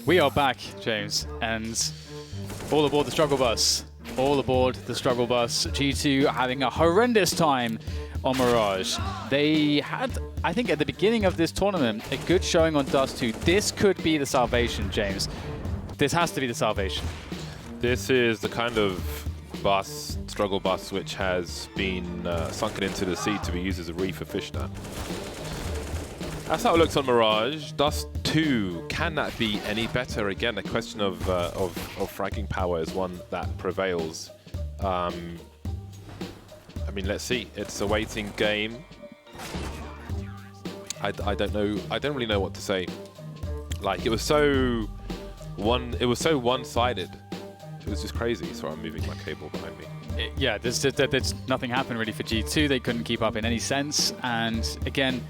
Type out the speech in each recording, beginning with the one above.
We are back, James, and all aboard the struggle bus. All aboard the struggle bus. G2 having a horrendous time on Mirage. They had, I think, at the beginning of this tournament, a good showing on Dust 2. This could be the salvation, James. This has to be the salvation. This is the kind of bus, struggle bus, which has been sunken into the sea to be used as a reef for fishnet. That's how it looks on Mirage. Dust 2, can that be any better? Again, the question of fragging power is one that prevails. I mean, let's see. It's a waiting game. I don't know. I don't really know what to say. Like, it was so one-sided. It was just crazy. Sorry, I'm moving my cable behind me. Yeah, there's nothing happened really for G2. They couldn't keep up in any sense. And again,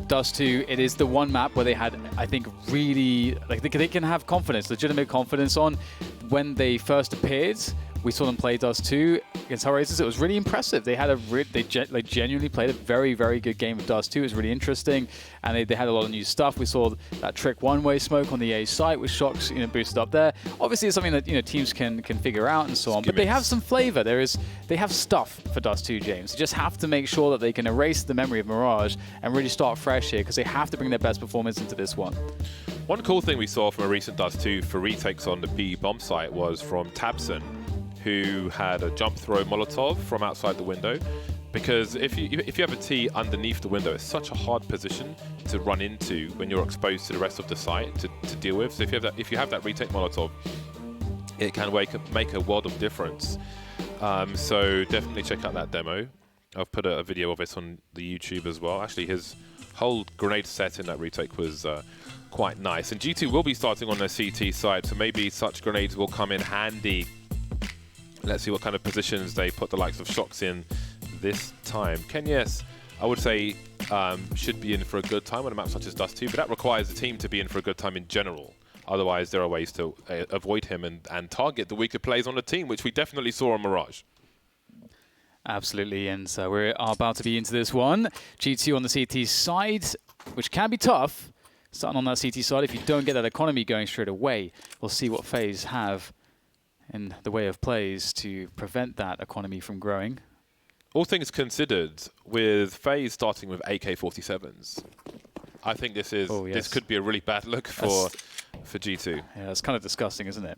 Dust 2, it is the one map where they had, I think, really, like, they can have confidence, legitimate confidence on. When they first appeared, we saw them play Dust 2 against Hellraisers. It was really impressive. They had they genuinely played a very, very good game of Dust 2. It was really interesting, and they had a lot of new stuff. We saw that trick one-way smoke on the A site with shocks, boosted up there. Obviously, it's something that teams can figure out and so on. But they have some flavor. They have stuff for Dust 2, James. They just have to make sure that they can erase the memory of Mirage and really start fresh here, because they have to bring their best performance into this one. One cool thing we saw from a recent Dust 2 for retakes on the B bomb site was from Tabson, who had a jump throw Molotov from outside the window. Because if you have a T underneath the window, it's such a hard position to run into when you're exposed to the rest of the site to deal with. So if you have that retake Molotov, it can make a world of difference. So definitely check out that demo. I've put a video of it on the YouTube as well. Actually, his whole grenade set in that retake was quite nice. And G2 will be starting on their CT side, so maybe such grenades will come in handy. Let's see what kind of positions they put the likes of Shocks in this time. Yes, I would say should be in for a good time on a map such as Dust 2, but that requires the team to be in for a good time in general. Otherwise, there are ways to avoid him and target the weaker players on the team, which we definitely saw on Mirage. Absolutely, and so we're about to be into this one. G2 on the CT side, which can be tough. Starting on that CT side, if you don't get that economy going straight away, we'll see what FaZe have in the way of plays to prevent that economy from growing. All things considered, with FaZe starting with AK-47s, I think this could be a really bad look for G2. Yeah, it's kind of disgusting, isn't it?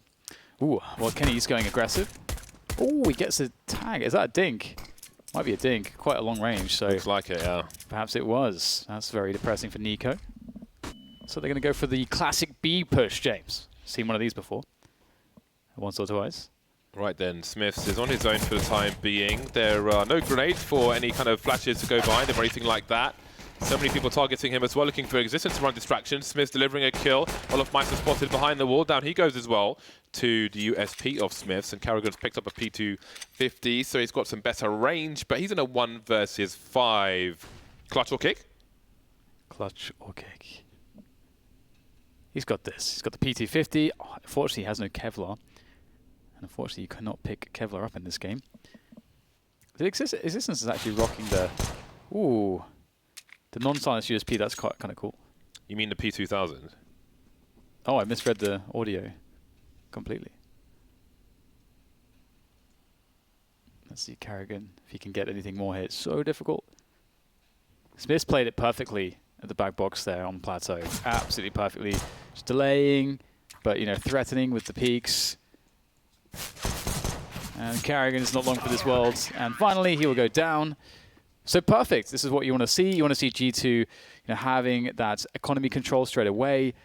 Ooh, well, Kenny's going aggressive. Oh, he gets a tag. Is that a dink? Might be a dink. Quite a long range. So looks like it, yeah. Perhaps it was. That's very depressing for Nico. So they're going to go for the classic B push, James. Seen one of these before. Once or twice. Right then, Smiths is on his own for the time being. There are no grenades for any kind of flashes to go behind him or anything like that. So many people targeting him as well, looking for existence to run distraction. Smiths delivering a kill. Olaf Meister spotted behind the wall. Down he goes as well to the USP of Smiths. And Carrigan's picked up a P250, so he's got some better range. But he's in a 1 versus 5. Clutch or kick? Clutch or kick. He's got this. He's got the P250. Oh, unfortunately, he has no Kevlar. And unfortunately, you cannot pick Kevlar up in this game. The Existence is actually rocking the... Ooh. The non-silenced USP, that's kind of cool. You mean the P2000? Oh, I misread the audio completely. Let's see Carrigan, if he can get anything more here. It's so difficult. Smith's played it perfectly at the back box there on Plateau. Absolutely perfectly. Just delaying, but threatening with the peaks. And Carrigan is not long for this world. And finally, he will go down. So perfect. This is what you want to see. You want to see G2 having that economy control straight away.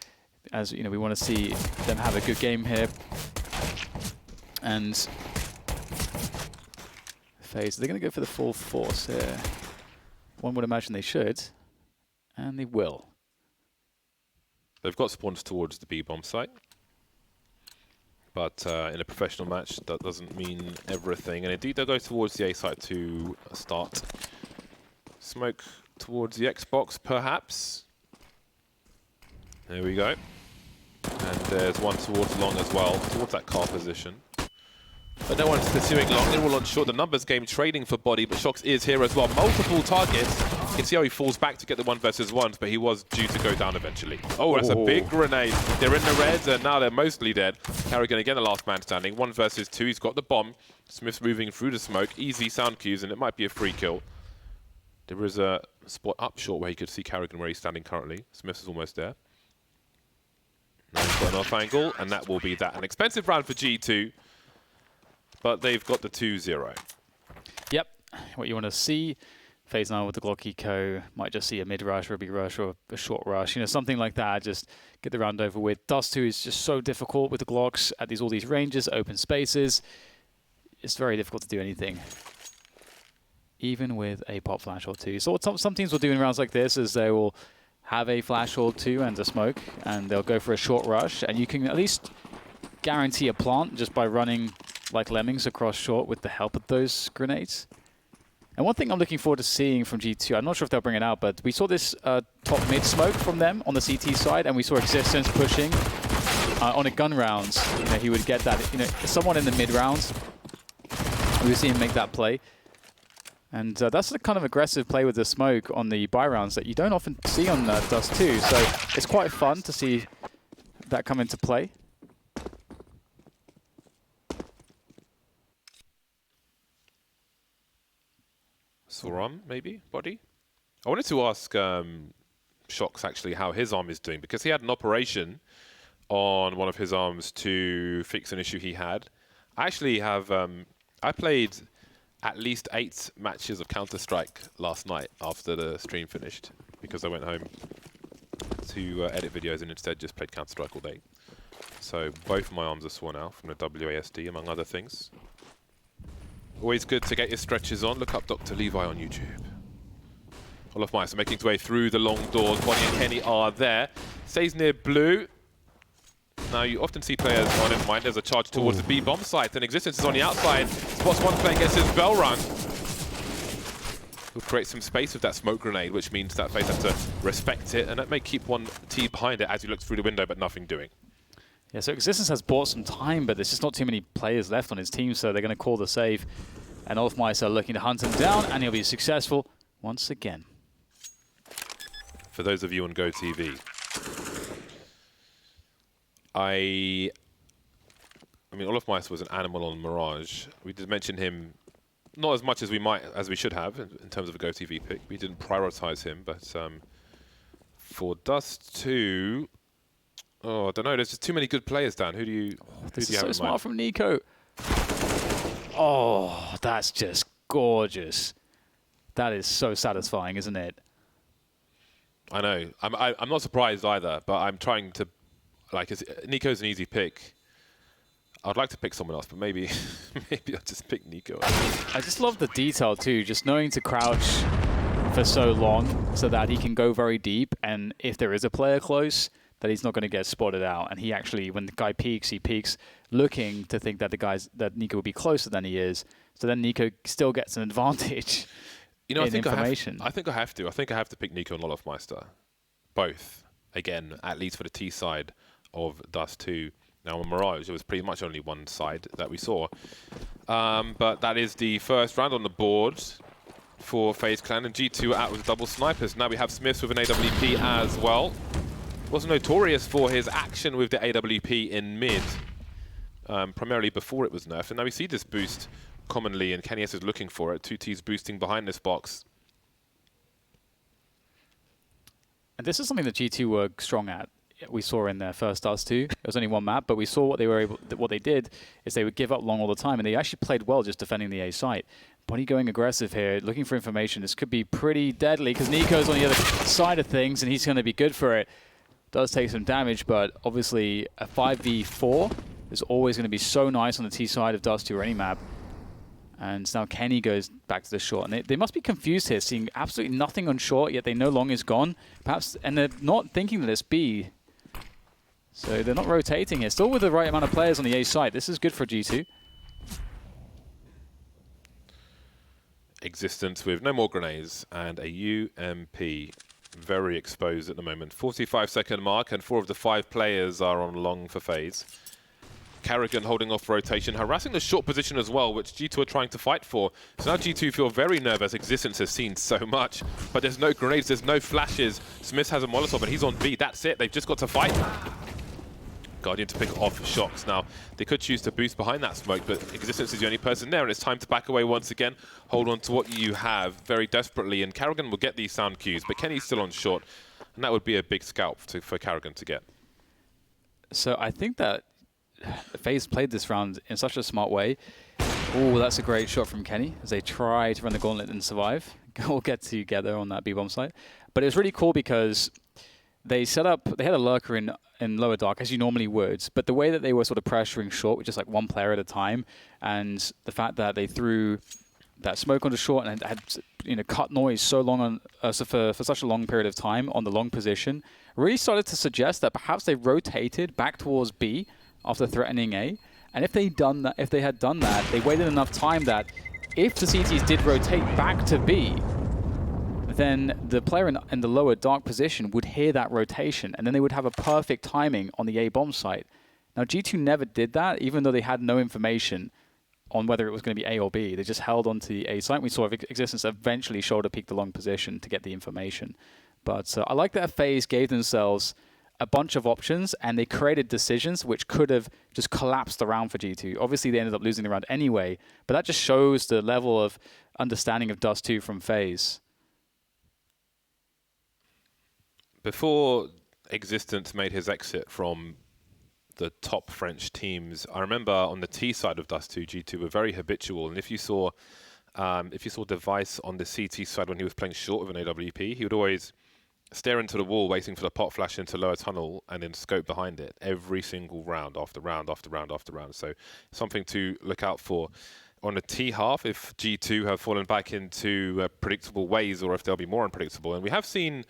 As we want to see them have a good game here. And FaZe, they're going to go for the full force here. One would imagine they should. And they will. They've got spawns towards the B-bomb site. But in a professional match, that doesn't mean everything. And indeed, they'll go towards the A site to start. Smoke towards the Xbox, perhaps. There we go. And there's one towards long as well, towards that car position. But no one's pursuing long. They're all on short. The numbers game trading for body, but Shocks is here as well. Multiple targets You can see how he falls back to get the 1 versus 1s, but he was due to go down eventually. Oh, that's a big grenade. They're in the reds, and now they're mostly dead. Karrigan again, the last man standing. 1 versus 2, he's got the bomb. Smith's moving through the smoke. Easy sound cues, and it might be a free kill. There is a spot up short where he could see Karrigan where he's standing currently. Smith is almost there. Now he's got an off angle, and that will be that. An expensive round for G2, but they've got the 2-0. Yep, what you want to see. FaZe now with the Glock Eco might just see a mid rush or a big rush or a short rush, you know, something like that. Just get the round over with. Dust 2 is just so difficult with the Glocks at all these ranges, open spaces. It's very difficult to do anything, even with a pop flash or two. So what some teams will do in rounds like this is they will have a flash or two and a smoke, and they'll go for a short rush, and you can at least guarantee a plant just by running like lemmings across short with the help of those grenades. And one thing I'm looking forward to seeing from G2, I'm not sure if they'll bring it out, but we saw this top mid smoke from them on the CT side, and we saw Existence pushing on a gun rounds. You know, he would get that, you know, someone in the mid rounds. We would see him make that play. And that's the kind of aggressive play with the smoke on the buy rounds that you don't often see on Dust 2. So it's quite fun to see that come into play. Soram, maybe? Body? I wanted to ask Shox actually how his arm is doing, because he had an operation on one of his arms to fix an issue he had. I actually have... I played at least 8 matches of Counter-Strike last night after the stream finished, because I went home to edit videos and instead just played Counter-Strike all day. So both of my arms are sore now from the WASD, among other things. Always good to get your stretches on. Look up Dr. Levi on YouTube. Olofmeister making his way through the long doors. Bonnie and Kenny are there. Stays near blue. Now, you often see players on in mind. There's a charge towards the B bomb site, and Existence is on the outside. Spots one player, gets his bell run. Will create some space with that smoke grenade, which means that FaZe have to respect it, and that may keep one team behind it as he looks through the window, but nothing doing. Yeah, so Existence has bought some time, but there's just not too many players left on his team, so they're going to call the save. And Olofmeister looking to hunt him down, and he'll be successful once again. For those of you on Go TV, I mean, Olofmeister was an animal on Mirage. We did mention him not as much as we should have in terms of a Go TV pick. We didn't prioritize him, but for Dust 2, oh, I don't know. There's just too many good players, Dan. Who do you? This is so smart from Nico. Oh, that's just gorgeous. That is so satisfying, isn't it? I know. I'm not surprised either, but I'm trying to, like, Nico's an easy pick. I'd like to pick someone else, but maybe I'll just pick Nico. I just love the detail too, just knowing to crouch for so long so that he can go very deep, and if there is a player close, that he's not going to get spotted out. And he actually, when the guy peeks, he peeks looking to think that that Nico will be closer than he is. So then Nico still gets an advantage. You know, I think information. I think I have to pick Nico and Olofmeister. Both. Again, at least for the T side of Dust 2. Now on Mirage, it was pretty much only one side that we saw. But that is the first round on the board for FaZe Clan, and G2 out with double snipers. Now we have Smiths with an AWP as well. Was notorious for his action with the AWP in mid, primarily before it was nerfed. And now we see this boost commonly, and Kenny S is looking for it. 2T's boosting behind this box. And this is something that G2 were strong at. We saw in their first Dust 2. There was only one map, but we saw what they did is they would give up long all the time, and they actually played well just defending the A site. Bonnie going aggressive here, looking for information. This could be pretty deadly because Nico's on the other side of things, and he's going to be good for it. Does take some damage, but obviously a 5v4 is always going to be so nice on the T side of Dust 2 or any map. And now Kenny goes back to the short. And they must be confused here, seeing absolutely nothing on short, yet they know long is gone. Perhaps, and they're not thinking that it's B. So they're not rotating here. Still with the right amount of players on the A side. This is good for G2. Existence with no more grenades and a UMP. Very exposed at the moment. 45-second mark, and 4 of the 5 players are on long for FaZe. Carrigan holding off rotation, harassing the short position as well, which G2 are trying to fight for. So now G2 feel very nervous. Existence has seen so much, but there's no grenades, there's no flashes. Smith has a Molotov and he's on B. That's it. They've just got to fight. Guardian to pick off Shocks. Now, they could choose to boost behind that smoke, but Existence is the only person there, and it's time to back away once again. Hold on to what you have very desperately, and Carrigan will get these sound cues, but Kenny's still on short, and that would be a big scalp for Carrigan to get. So I think that FaZe played this round in such a smart way. Oh, that's a great shot from Kenny as they try to run the gauntlet and survive. We'll get together on that B-bomb site. But it was really cool because they set up, they had a lurker in lower dark, as you normally would, but the way that they were sort of pressuring short with just like one player at a time, and the fact that they threw that smoke onto short and had cut noise so long on for such a long period of time on the long position, really started to suggest that perhaps they rotated back towards B after threatening A. And if they had done that, they waited enough time that if the CTs did rotate back to B, then the player in the lower dark position would hear that rotation, and then they would have a perfect timing on the A bomb site. Now, G2 never did that, even though they had no information on whether it was going to be A or B. They just held onto the A site. We saw Existence eventually shoulder peek the long position to get the information. But I like that FaZe gave themselves a bunch of options, and they created decisions which could have just collapsed the round for G2. Obviously, they ended up losing the round anyway, but that just shows the level of understanding of Dust 2 from FaZe. Before Existence made his exit from the top French teams, I remember on the T side of Dust 2, G2 were very habitual. And if you saw Device on the CT side when he was playing short with an AWP, he would always stare into the wall, waiting for the pot flash into lower tunnel, and then scope behind it every single round after round after round after round. So something to look out for. On the T half, if G2 have fallen back into predictable ways, or if they'll be more unpredictable. And we have seen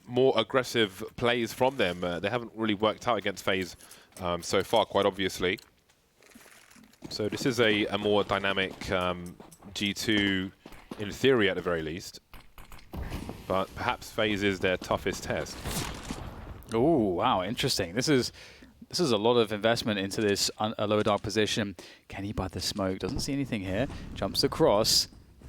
more aggressive plays from them. They haven't really worked out against FaZe so far, quite obviously. So this is a more dynamic G2, in theory at the very least. But perhaps FaZe is their toughest test. Oh, wow, interesting. This is a lot of investment into this lower dark position. Can he buy the smoke? Doesn't see anything here. Jumps across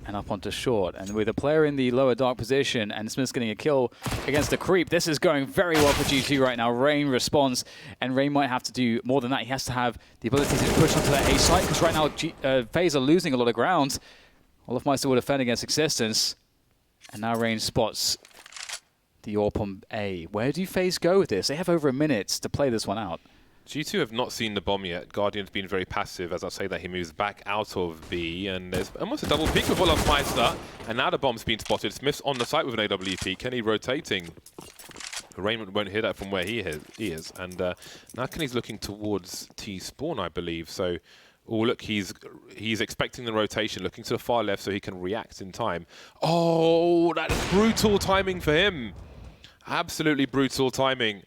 and up onto short. And with a player in the lower dark position and Smith's getting a kill against the creep, this is going very well for G2 right now. Rain responds, and Rain might have to do more than that. He has to have the ability to push onto that A site, because right now FaZe are losing a lot of ground. Olofmeister will defend against Existence. And now Rain spots the AWP on A. Where do FaZe go with this? They have over a minute to play this one out. G2 have not seen the bomb yet. Guardian's been very passive. As I say that, he moves back out of B, and there's almost a double peek with Olofmeister, and now the bomb's been spotted. Smith's on the site with an AWP. Kenny rotating. Raymond won't hear that from where he is. And now Kenny's looking towards T-spawn, I believe. So, oh look, he's expecting the rotation, looking to the far left so he can react in time. Oh, that's brutal timing for him. Absolutely brutal timing.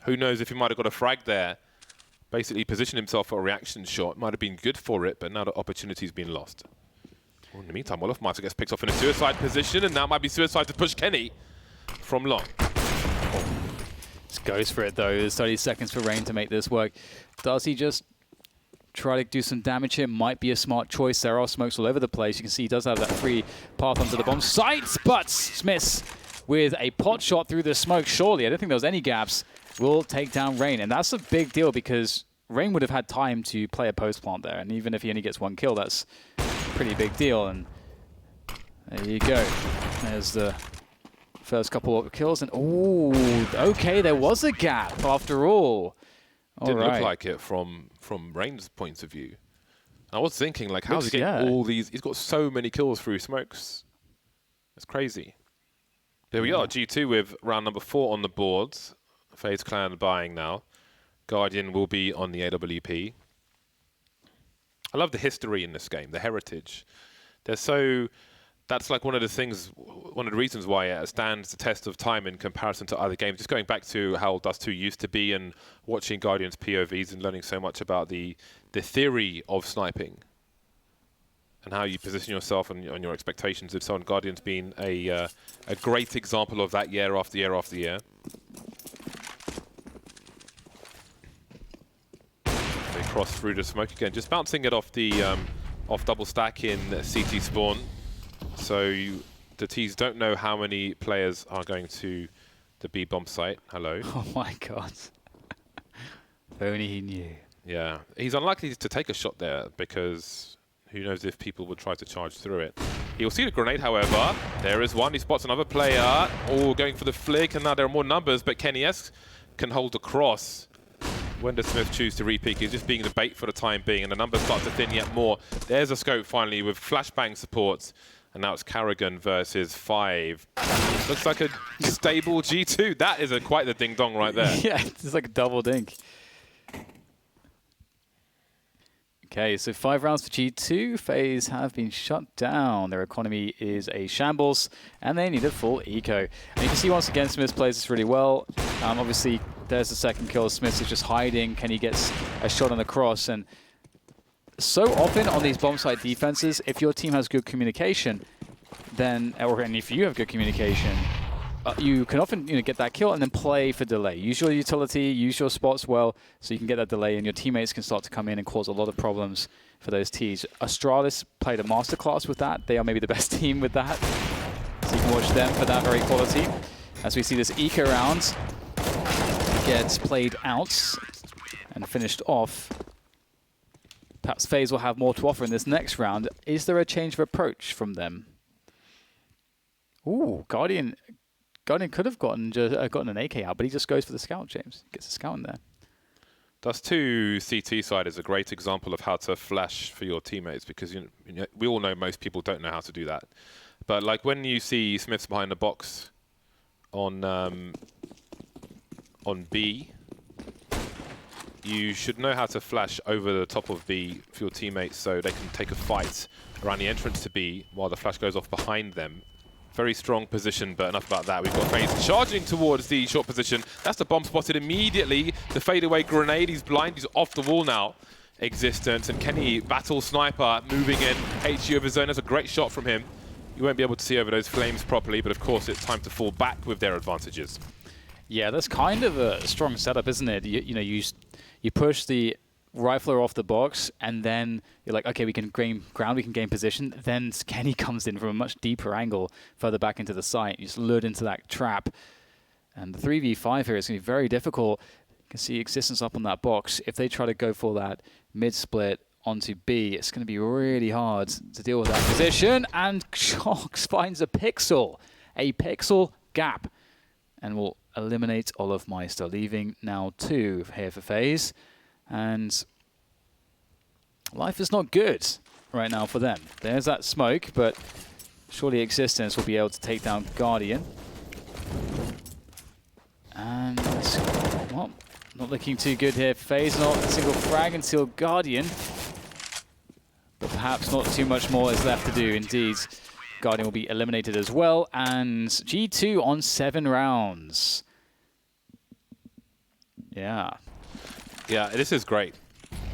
Who knows if he might have got a frag there. Basically positioned himself for a reaction shot. Might have been good for it, but now the opportunity's been lost. Well, in the meantime, Olofmeister gets picked off in a suicide position, and now might be suicide to push Kenny from long. Oh. Just goes for it, though. There's 30 seconds for Rain to make this work. Does he just try to do some damage here? Might be a smart choice. There are smokes all over the place. You can see he does have that free path onto the bomb site, but Smith with a pot shot through the smoke. Surely, I don't think there was any gaps. Will take down Rain, and that's a big deal because Rain would have had time to play a post plant there, and even if he only gets one kill, that's a pretty big deal. And there you go. There's the first couple of kills, and oh, okay, there was a gap after all. Didn't look like it from Rain's point of view. I was thinking, like, how's he getting all these? He's got so many kills through smokes. It's crazy. There we are, G2 with round number 4 on the boards. FaZe Clan buying now. Guardian will be on the AWP. I love the history in this game, the heritage. That's like one of the reasons why it stands the test of time in comparison to other games. Just going back to how Dust 2 used to be and watching Guardian's POVs and learning so much about the theory of sniping and how you position yourself and on your expectations of someone. Guardian's been a great example of that year after year after year. cross through the smoke again. Just bouncing it off the off double stack in CT spawn. So the T's don't know how many players are going to the B bomb site. Hello. Oh my god. If only he knew. Yeah, he's unlikely to take a shot there because who knows if people would try to charge through it. He'll see the grenade, however. There is one. He spots another player. All going for the flick, and now there are more numbers, but Kenny S can hold the cross. When does Smith choose to re-peek? He's just being the bait for the time being, and the numbers start to thin yet more. There's a scope finally with flashbang support, and now it's Carrigan versus 5. Looks like a stable G2. That is quite the ding-dong right there. Yeah, it's like a double dink. Okay, so 5 rounds for G2. FaZe have been shut down. Their economy is a shambles, and they need a full eco. And you can see once again, Smith plays this really well. Obviously, there's the second kill. Smith is just hiding. Kenny gets a shot on the cross. And so often on these bomb site defenses, if your team has good communication, then, and if you have good communication, you can often get that kill and then play for delay. Use your utility, use your spots well, so you can get that delay, and your teammates can start to come in and cause a lot of problems for those Ts. Astralis played a masterclass with that. They are maybe the best team with that. So you can watch them for that very quality. As we see this eco round gets played out and finished off. Perhaps FaZe will have more to offer in this next round. Is there a change of approach from them? Ooh, Guardian could have gotten an AK out, but he just goes for the scout, James. Gets a scout in there. Dust 2 CT side is a great example of how to flash for your teammates, because we all know most people don't know how to do that. But like when you see Smiths behind the box on B, you should know how to flash over the top of B for your teammates so they can take a fight around the entrance to B while the flash goes off behind them. Very strong position, but enough about that. We've got FaZe charging towards the short position. That's the bomb spotted immediately. The fadeaway grenade, he's blind, he's off the wall now. Existence, and Kenny, battle sniper, moving in. HU of his own, that's a great shot from him. You won't be able to see over those flames properly, but of course it's time to fall back with their advantages. Yeah, that's kind of a strong setup, isn't it? You push the rifler off the box, and then you're like, okay, we can gain ground, we can gain position. Then Kenny comes in from a much deeper angle, further back into the site. You just lured into that trap. And the 3v5 here is going to be very difficult. You can see Existence up on that box. If they try to go for that mid-split onto B, it's going to be really hard to deal with that position. And Shox finds a pixel gap, and will eliminate Olofmeister, leaving now 2 here for FaZe. And life is not good right now for them. There's that smoke, but surely Existence will be able to take down Guardian. And, well, not looking too good here for FaZe. Not a single frag until Guardian. But perhaps not too much more is left to do. Indeed, Guardian will be eliminated as well. And G2 on 7 rounds. Yeah. Yeah, this is great.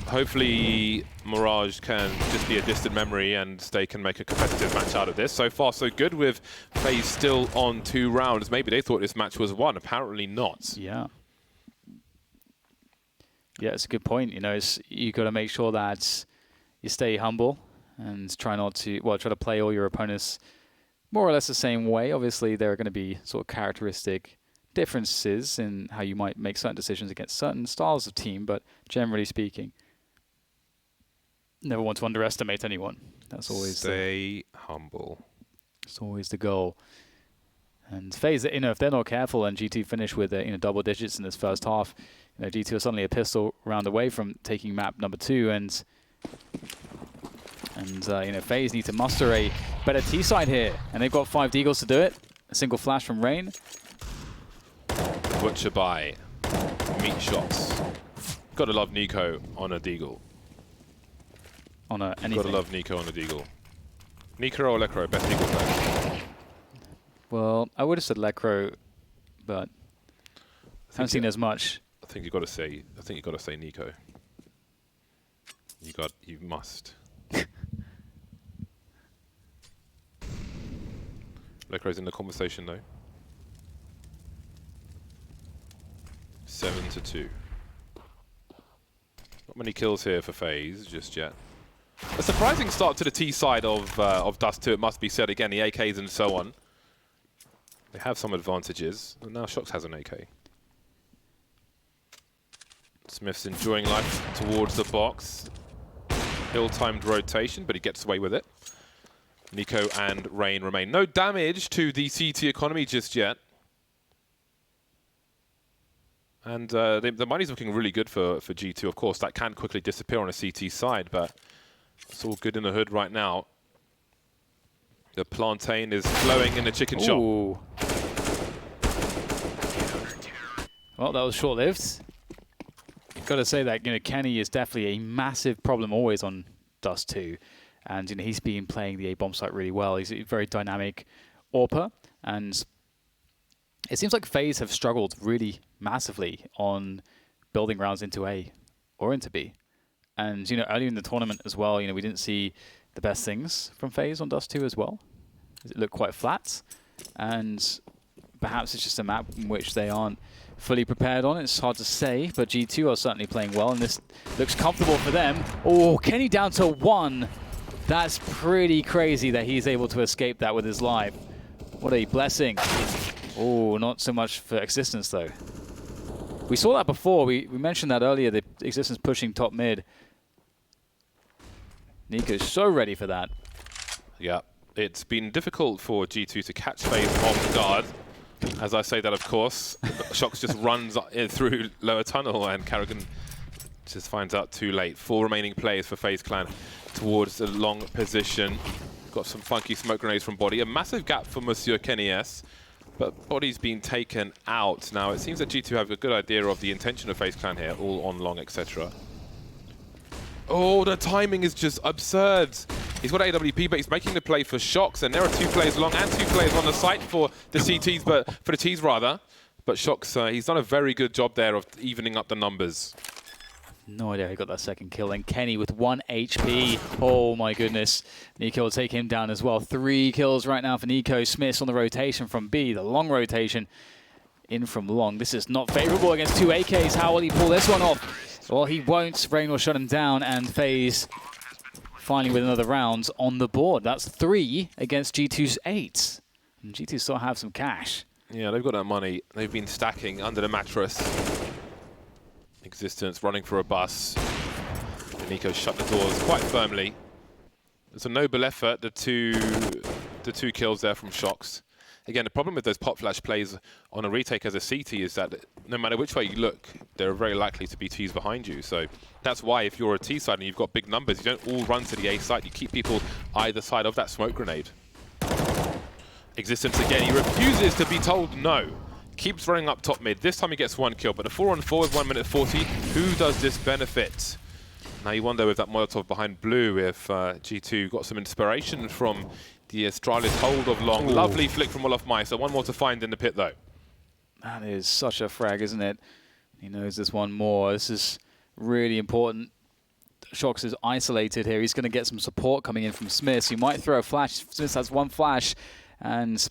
Hopefully Mirage can just be a distant memory and they can make a competitive match out of this. So far so good, with FaZe still on 2 rounds. Maybe they thought this match was won, apparently not. Yeah. Yeah, it's a good point. You got to make sure that you stay humble and try to play all your opponents more or less the same way. Obviously, there are going to be sort of characteristic differences in how you might make certain decisions against certain styles of team, but generally speaking, never want to underestimate anyone. That's always stay humble. It's always the goal. And FaZe, if they're not careful and G2 finish with double digits in this first half, G2 are suddenly a pistol round away from taking map number 2, and FaZe need to muster a better T side here, and they've got 5 deagles to do it. A single flash from Rain. Butcher by meat shots. Gotta love Nico on a deagle. On anything. Gotta love Nico on a deagle. Nico or Lecro, best deagle player? Well, I would have said Lecro, but I haven't seen as much. I think you gotta say Nico. You must. Lecro's in the conversation though. 7-2. Not many kills here for FaZe just yet. A surprising start to the T side of Dust 2, it must be said. Again, the AKs and so on. They have some advantages. And now Shox has an AK. Smith's enjoying life towards the box. Ill-timed rotation, but he gets away with it. Nico and Rain remain. No damage to the CT economy just yet. And the money's looking really good for G2. Of course, that can quickly disappear on a CT side, but it's all good in the hood right now. The plantain is flowing in the chicken shop. Well, that was short-lived. Got to say that, you know, Kenny is definitely a massive problem always on Dust 2. And, you know, he's been playing the A-bomb site really well. He's a very dynamic AWPer. And it seems like FaZe have struggled really massively on building rounds into A or into B. And, you know, earlier in the tournament as well, you know, we didn't see the best things from FaZe on Dust 2 as well. It looked quite flat. And perhaps it's just a map in which they aren't fully prepared on. It's hard to say, but G2 are certainly playing well, and this looks comfortable for them. Oh, Kenny down to 1. That's pretty crazy that he's able to escape that with his life. What a blessing. Oh, not so much for Existence, though. We saw that before. We mentioned that earlier, the Existence pushing top mid. Nico's so ready for that. Yeah, it's been difficult for G2 to catch FaZe off guard. As I say that, of course, Shox just runs through lower tunnel, and Karrigan just finds out too late. 4 remaining players for FaZe Clan towards the long position. Got some funky smoke grenades from Body. A massive gap for Monsieur Kenny S, but Body's been taken out. Now, it seems that G2 have a good idea of the intention of FaZe Clan here, all on long, etc. Oh, the timing is just absurd. He's got AWP, but he's making the play for Shox, and there are 2 players long and 2 players on the site for the CTs, but for the Ts rather. But Shox, he's done a very good job there of evening up the numbers. No idea he got that second kill. And Kenny with 1 HP. Oh my goodness. Nico will take him down as well. 3 kills right now for Nico. Smith's on the rotation from B, the long rotation in from long. This is not favorable against 2 AKs. How will he pull this one off? Well, he won't. Rain will shut him down, and FaZe finally with another round on the board. That's 3 against G2's 8. And G2 still have some cash. Yeah, they've got that money. They've been stacking under the mattress. Existence running for a bus. Nico shut the doors quite firmly. It's a noble effort, the two kills there from Shox. Again, the problem with those pop flash plays on a retake as a CT is that no matter which way you look, there are very likely to be Ts behind you. So that's why if you're a T side and you've got big numbers, you don't all run to the A side. You keep people either side of that smoke grenade. Existence again, he refuses to be told no. Keeps running up top mid. This time he gets 1 kill, but a 4-on-4 with 1 minute 40. Who does this benefit? Now you wonder with that Molotov behind blue if G2 got some inspiration from the Astralis hold of long. Ooh. Lovely flick from Olaf Meister. 1 more to find in the pit though. That is such a frag, isn't it? He knows there's 1 more. This is really important. Shox is isolated here. He's going to get some support coming in from Smith. So he might throw a flash. Smith has 1 flash, and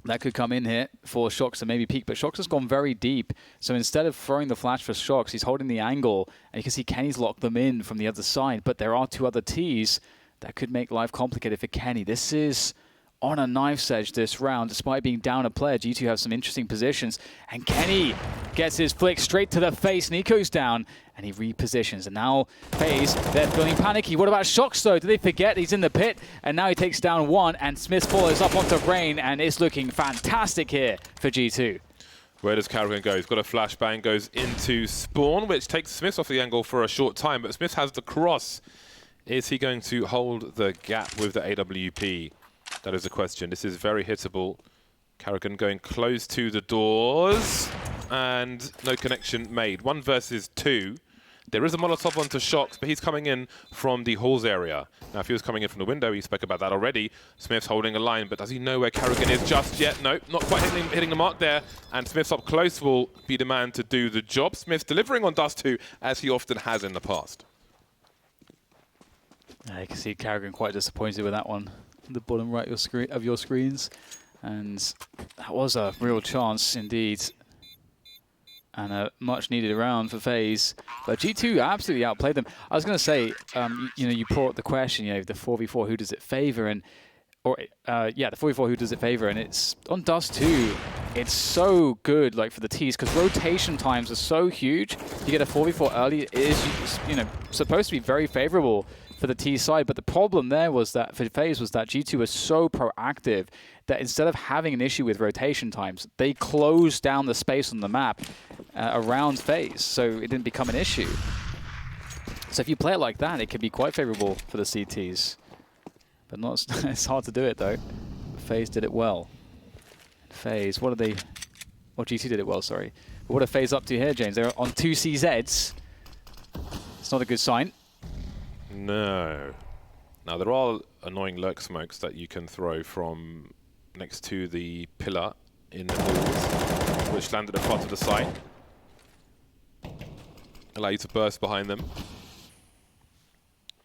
that could come in here for Shox to maybe peek, but Shox has gone very deep. So instead of throwing the flash for Shox, he's holding the angle, and you can see Kenny's locked them in from the other side, but there are 2 other Ts that could make life complicated for Kenny. This is on a knife's edge this round, despite being down a player. G2 have some interesting positions, and Kenny gets his flick straight to the face. Nico's down, and he repositions. And now FaZe, they're feeling panicky. What about Shox, though? Do they forget he's in the pit? And now he takes down 1, and Smith follows up onto Rain, and it's looking fantastic here for G2. Where does Karrigan go? He's got a flashbang, goes into spawn, which takes Smith off the angle for a short time, but Smith has the cross. Is he going to hold the gap with the AWP? That is the question. This is very hittable. Karrigan going close to the doors, and no connection made. 1 versus 2. There is a Molotov onto Shox, but he's coming in from the halls area. Now, if he was coming in from the window, he spoke about that already. Smith's holding a line, but does he know where Karrigan is just yet? No, not quite hitting the mark there. And Smith's up close will be the man to do the job. Smith's delivering on Dust 2, as he often has in the past. You can see Karrigan quite disappointed with that one. The bottom right of your screens, and that was a real chance indeed. and a much-needed round for FaZe. But G2 absolutely outplayed them. I was going to say, you know, you brought the question, you know, the 4v4, who does it favor? And yeah, the 4v4, who does it favor? And it's on Dust 2. It's so good, like, for the Ts, because rotation times are so huge. You get a 4v4 early, it is, you know, supposed to be very favorable for the T side. But the problem there was that for FaZe was that G2 was so proactive that instead of having an issue with rotation times, they closed down the space on the map around FaZe, so it didn't become an issue. So if you play it like that, it can be quite favorable for the CTs. But not, it's hard to do it though. FaZe did it well. FaZe, what are they? Well, G2 did it well, sorry. But what are FaZe up to here, James? They're on 2 CZs. It's not a good sign. No. Now, there are annoying lurk smokes that you can throw from next to the pillar in the walls, which land at the front of the site. Allow you to burst behind them.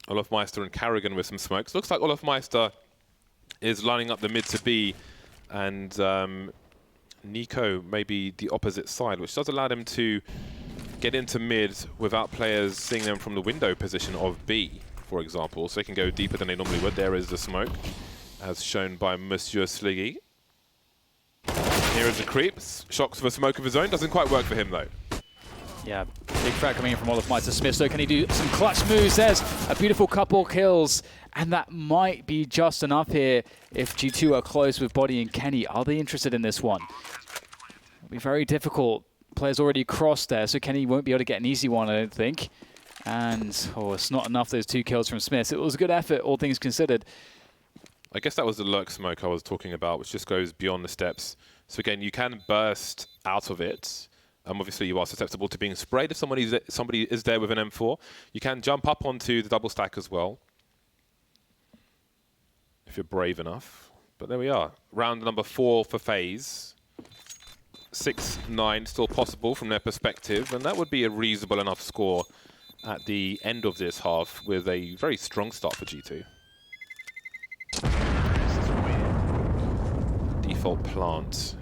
Olofmeister and Carrigan with some smokes. Looks like Olofmeister is lining up the mid to B, and Nico maybe the opposite side, which does allow them to get into mid without players seeing them from the window position of B, for example. So they can go deeper than they normally would. There is the smoke, as shown by Monsieur Sliggy. Here is the creeps. Shocks with a smoke of his own. Doesn't quite work for him, though. Yeah, big threat coming in from Olofmeister Smith. So can he do some clutch moves? There's a beautiful couple kills. And that might be just enough here if G2 are close with Body and Kenny. Are they interested in this one? It'll be very difficult. Players already crossed there, so Kenny won't be able to get an easy one, I don't think. And, oh, it's not enough, those 2 kills from Smith. It was a good effort, all things considered. I guess that was the lurk smoke I was talking about, which just goes beyond the steps. So again, you can burst out of it. Obviously, you are susceptible to being sprayed if somebody is there with an M4. You can jump up onto the double stack as well, if you're brave enough. But there we are. Round number 4 for FaZe. 6-9 still possible from their perspective, and that would be a reasonable enough score at the end of this half with a very strong start for G2. Default plant.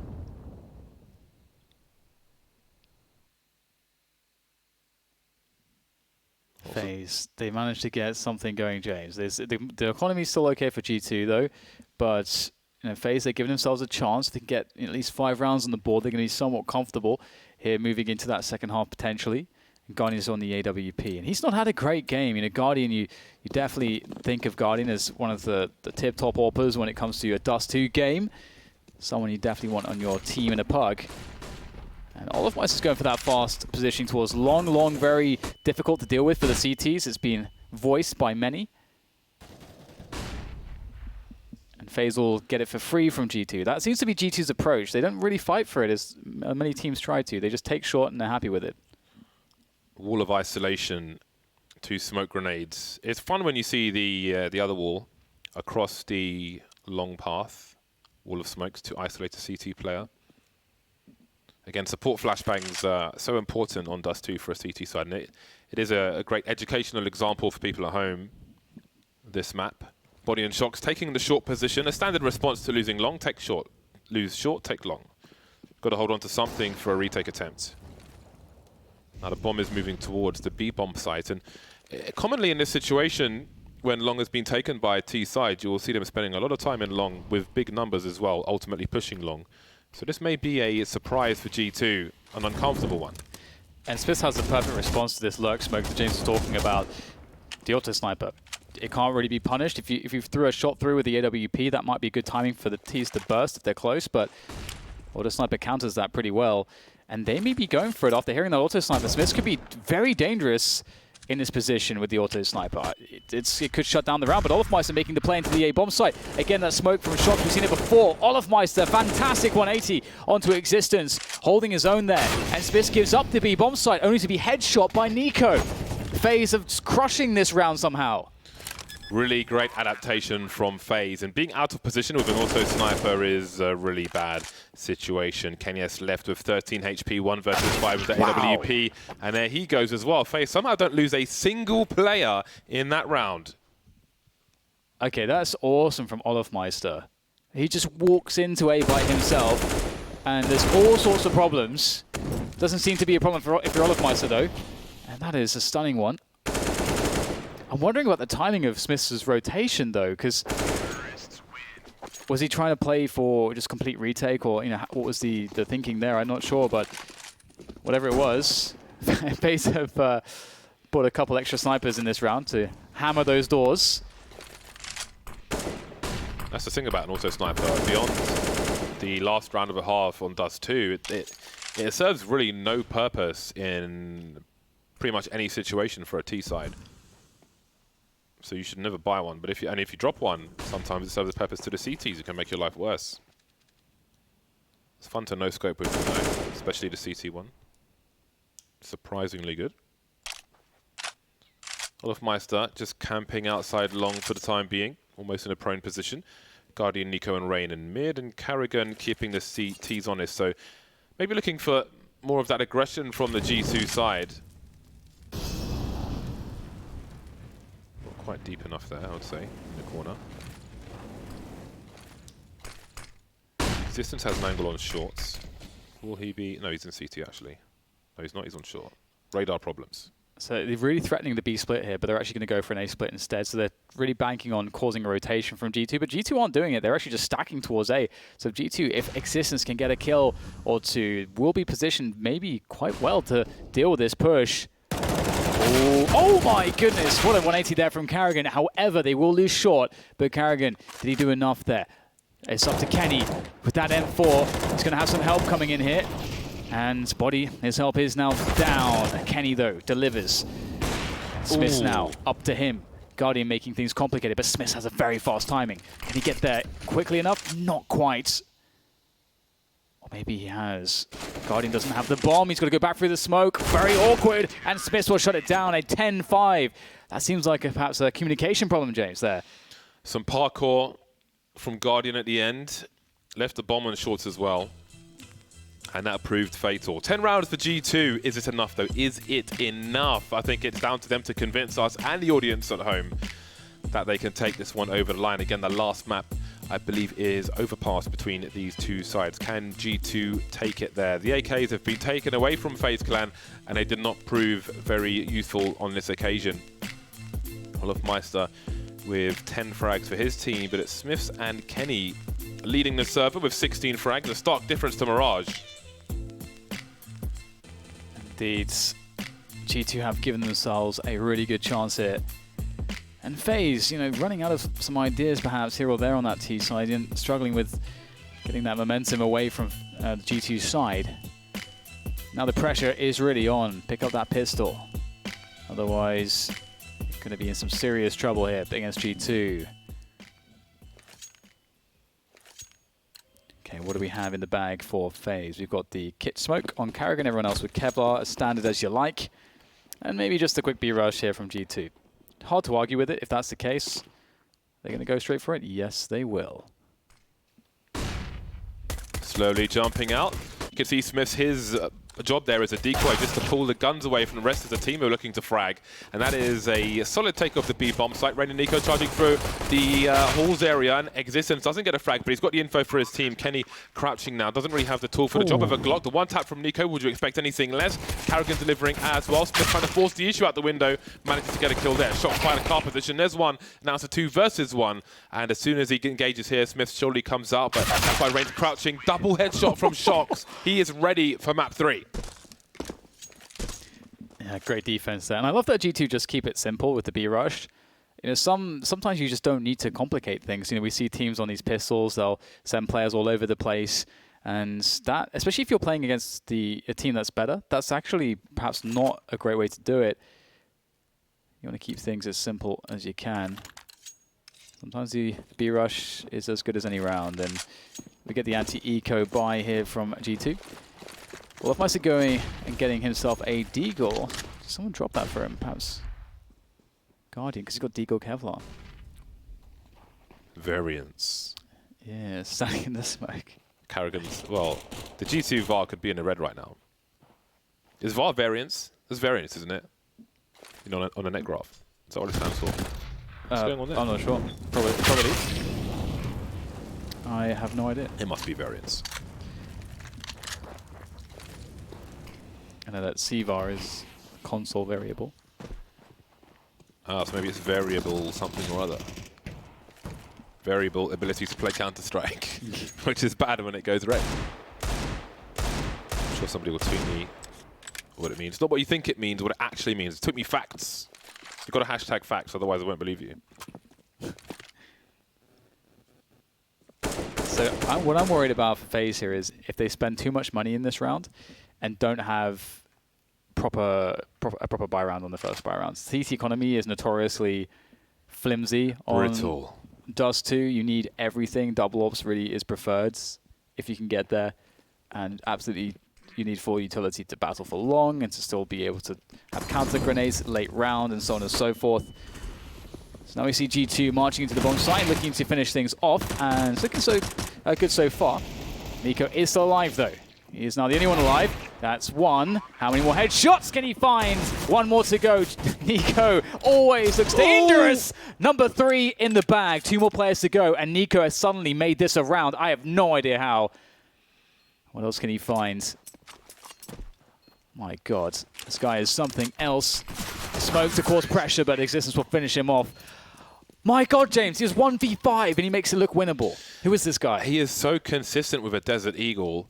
FaZe, they managed to get something going, James. The economy's still okay for G2 though, but you know, FaZe, they're giving themselves a chance to get at least 5 rounds on the board. They're going to be somewhat comfortable here moving into that second half potentially. Guardian's on the AWP, and he's not had a great game. You know, Guardian, you definitely think of Guardian as one of the tip-top AWPers when it comes to a Dust 2 game. Someone you definitely want on your team in a pug. And Olofmeister is going for that fast positioning towards long, long, very difficult to deal with for the CTs. It's been voiced by many. And FaZe will get it for free from G2. That seems to be G2's approach. They don't really fight for it as many teams try to. They just take short and they're happy with it. Wall of isolation, 2 smoke grenades. It's fun when you see the other wall across the long path. Wall of smokes to isolate a CT player. Again, support flashbangs are so important on Dust 2 for a CT side, and it is a great educational example for people at home, this map. Body and Shocks taking the short position, a standard response to losing long, take short. Lose short, take long. Got to hold on to something for a retake attempt. Now the bomb is moving towards the B bomb site, and commonly in this situation, when long has been taken by T side, you will see them spending a lot of time in long with big numbers as well, ultimately pushing long. So this may be a surprise for G2, an uncomfortable one. And Smith has the perfect response to this lurk smoke that James was talking about. The auto sniper. It can't really be punished. If you threw a shot through with the AWP, that might be good timing for the Ts to burst if they're close, but auto sniper counters that pretty well. And they may be going for it after hearing that auto sniper. Smith could be very dangerous in this position with the auto sniper. It could shut down the round, but Olofmeister making the play into the A bomb site. Again, that smoke from Shock, we've seen it before. Olofmeister, fantastic 180 onto existence, holding his own there. And Smith gives up the B bomb site, only to be headshot by Nico. FaZe of crushing this round somehow. Really great adaptation from FaZe, and being out of position with an auto sniper is a really bad situation. Kenyes left with 13 HP, 1 versus 5 with the AWP, and there he goes as well. FaZe somehow don't lose a single player in that round. Okay, that's awesome from Olofmeister. He just walks into A by himself, and there's all sorts of problems. Doesn't seem to be a problem for if you're Olofmeister, though. And that is a stunning one. I'm wondering about the timing of Smith's rotation, though, because was he trying to play for just complete retake, or what was the thinking there? I'm not sure, but whatever it was, FaZe have brought a couple extra snipers in this round to hammer those doors. That's the thing about an auto sniper. Beyond the last round of a half on Dust 2, it serves really no purpose in pretty much any situation for a T side. So you should never buy one. But if you drop one, sometimes it serves a purpose to the CTs. It can make your life worse. It's fun to no scope with them, though, especially the CT one. Surprisingly good. Olofmeister just camping outside long for the time being, almost in a prone position. Guardian, Nico and Rain in mid, and Carrigan keeping the CTs honest. So maybe looking for more of that aggression from the G2 side. Not quite deep enough there, I would say, in the corner. Existence has an angle on shorts. Will he be? No, he's in CT actually. No, he's not. He's on short. Radar problems. So they're really threatening the B split here, but they're actually going to go for an A split instead. So they're really banking on causing a rotation from G2, but G2 aren't doing it. They're actually just stacking towards A. So G2, if Existence can get a kill or two, will be positioned maybe quite well to deal with this push. Oh my goodness, what a 180 there from Carrigan. However, they will lose short, but Carrigan, did he do enough there? It's up to Kenny with that M4. He's going to have some help coming in here. And Body, his help is now down. Kenny, though, delivers. Smith now up to him. Guardian making things complicated, but Smith has a very fast timing. Can he get there quickly enough? Not quite. Or maybe he has. Guardian doesn't have the bomb. He's got to go back through the smoke. Very awkward. And Smith will shut it down. A 10-5. That seems like perhaps a communication problem, James, there. Some parkour from Guardian at the end. Left the bomb on shorts as well. And that proved fatal. 10 rounds for G2. Is it enough, though? Is it enough? I think it's down to them to convince us and the audience at home that they can take this one over the line. Again, the last map, I believe, is overpass between these two sides. Can G2 take it there? The AKs have been taken away from FaZe Clan, and they did not prove very useful on this occasion. Olofmeister with 10 frags for his team, but it's Smiths and Kenny leading the server with 16 frags, a stark difference to Mirage. Indeed, G2 have given themselves a really good chance here. And FaZe, running out of some ideas perhaps here or there on that T side, and struggling with getting that momentum away from the G2 side. Now the pressure is really on. Pick up that pistol. Otherwise, you're going to be in some serious trouble here against G2. Okay, what do we have in the bag for FaZe? We've got the kit smoke on Carrigan, everyone else with Kevlar, as standard as you like. And maybe just a quick B-rush here from G2. Hard to argue with it if that's the case. They're going to go straight for it? Yes, they will. Slowly jumping out. You can see Smith's job there as a decoy, just to pull the guns away from the rest of the team who are looking to frag. And that is a solid take off the B bomb site. Rain and Nico charging through the halls area, and Existence doesn't get a frag, but he's got the info for his team. Kenny crouching now, doesn't really have the tool for the job of a Glock. The one tap from Nico, would you expect anything less? Carrigan delivering as well. Smith trying to force the issue out the window, manages to get a kill there. Shot fired a car position. There's one. Now it's a 2 versus 1. And as soon as he engages here, Smith surely comes out, but that's why Rain's crouching. Double headshot from Shox. He is ready for map 3. Yeah, great defense there. And I love that G2 just keep it simple with the B-rush. Sometimes you just don't need to complicate things. We see teams on these pistols, they'll send players all over the place. And that, especially if you're playing against a team that's better, that's actually perhaps not a great way to do it. You want to keep things as simple as you can. Sometimes the B-rush is as good as any round. And we get the anti-eco buy here from G2. Well, if Meister going and getting himself a Deagle, someone drop that for him, perhaps Guardian, because he's got Deagle Kevlar. Variance. Yeah, standing in the smoke. Carrigan's, well, the G2 VAR could be in the red right now. Is VAR variance? There's variance, isn't it? On a net graph. Is that what it stands for? What's going on there? I'm not sure. Probably. I have no idea. It must be variance. know that CVAR is console variable. Ah, so maybe it's variable something or other. Variable ability to play Counter-Strike, which is bad when it goes red. I'm sure somebody will tweet me what it means. Not what you think it means, what it actually means. Tweet me facts. You've got to hashtag facts, otherwise I won't believe you. So what I'm worried about for FaZe here is if they spend too much money in this round and don't have a proper buy round on the first buy round. CT economy is notoriously flimsy on Brittle. Dust 2. You need everything. Double ops really is preferred if you can get there. And absolutely you need full utility to battle for long and to still be able to have counter grenades late round and so on and so forth. So now we see G2 marching into the bomb site, looking to finish things off, and it's looking so good so far. Nico is still alive though. He is now the only one alive. That's one. How many more headshots can he find? One more to go. Nico always looks dangerous. Number 3 in the bag. 2 more players to go, and Nico has suddenly made this a round. I have no idea how. What else can he find? My God, this guy is something else. Smoke to cause pressure, but Existence will finish him off. My God, James, he has 1v5 and he makes it look winnable. Who is this guy? He is so consistent with a Desert Eagle.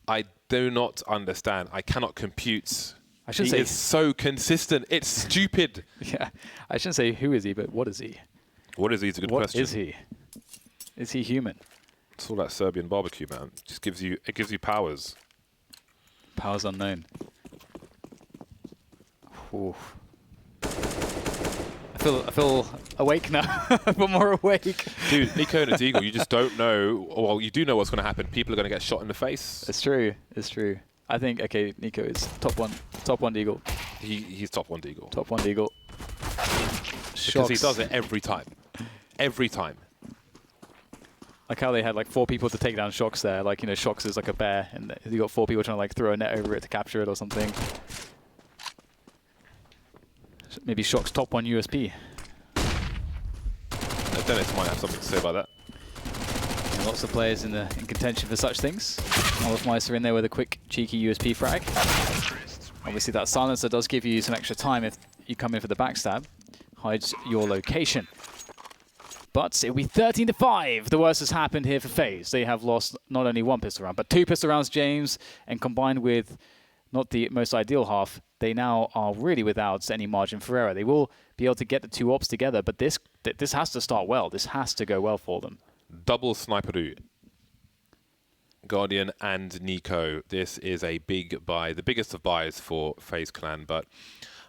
I do not understand. I cannot compute. I shouldn't he say is so consistent. It's stupid. Yeah, I shouldn't say who is he, but what is he? What is he? It's a good question. What is he? Is he human? It's all that Serbian barbecue, man. Just gives you powers. Powers unknown. Ooh. I feel awake now. I feel more awake. Dude, Nico and Eagle, you just don't know. Well, you do know what's going to happen. People are going to get shot in the face. It's true. It's true. I think, okay, Nico is top one Deagle. He's top 1 Deagle. Top 1 Deagle. Because he does it every time. Every time. Like how they had like 4 people to take down Shox there. Like, you know, Shox is like a bear, and you got 4 people trying to like throw a net over it to capture it or something. Maybe Shox top 1 USP. Dennis might have something to say about that. And lots of players in contention for such things. Olofmeister in there with a quick, cheeky USP frag. Obviously that silencer does give you some extra time if you come in for the backstab. Hides your location. But it'll be 13-5. The worst has happened here for FaZe. They have lost not only 1 pistol round, but 2 pistol rounds, James. And combined with not the most ideal half, they now are really without any margin for error. They will be able to get the 2 ops together, but this has to start well. This has to go well for them. Double sniperoo. Guardian and Nico. This is a big buy, the biggest of buys for FaZe Clan. But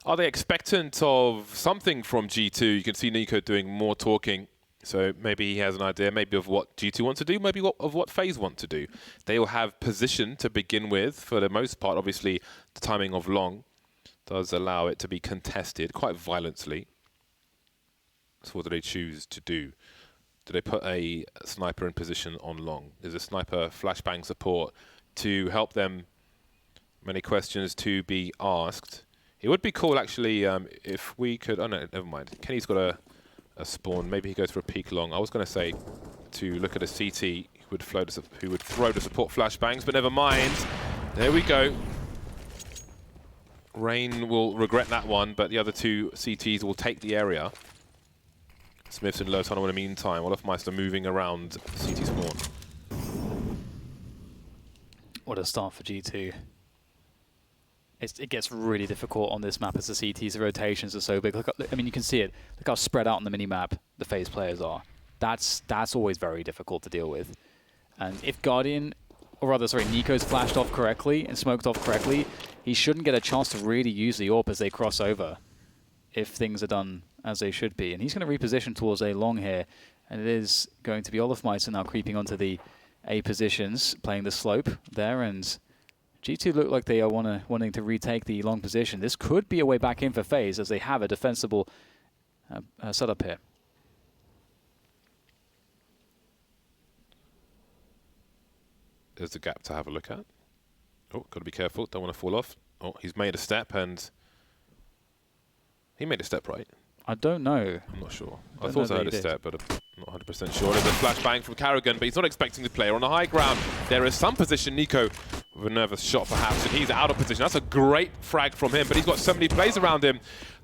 are they expectant of something from G2? You can see Nico doing more talking. So maybe he has an idea, maybe of what G2 want to do, maybe of what FaZe want to do. They will have position to begin with for the most part. Obviously, the timing of long does allow it to be contested quite violently. So what do they choose to do? Do they put a sniper in position on long? Is a sniper flashbang support to help them? Many questions to be asked. It would be cool, actually, if we could... Oh, no, never mind. Kenny's got a spawn. Maybe he goes for a peek long. I was going to say to look at a CT who would throw to support flashbangs, but never mind. There we go. Rain will regret that one, but the other 2 CTs will take the area. Smith's in low tunnel in the meantime. Olofmeister moving around CT spawn. What a start for G2. It gets really difficult on this map as the CTs. The rotations are so big. Look, I mean, you can see it. Look how spread out on the mini-map the FaZe players are. That's always very difficult to deal with. And if Guardian, or rather, sorry, Nico's flashed off correctly and smoked off correctly, he shouldn't get a chance to really use the AWP as they cross over if things are done as they should be. And he's going to reposition towards A long here. And it is going to be Olofmeister now creeping onto the A positions, playing the slope there, and G2 look like they are wanting to retake the long position. This could be a way back in for FaZe as they have a defensible setup here. There's a gap to have a look at. Oh, got to be careful. Don't want to fall off. Oh, he's made a step, and he made a step, right? I don't know. I'm not sure. I thought I heard a step, but I'm not 100% sure. There's a flashbang from Carrigan, but he's not expecting the player on the high ground. There is some position. Nico with a nervous shot perhaps, and he's out of position. That's a great frag from him, but he's got so many plays around him.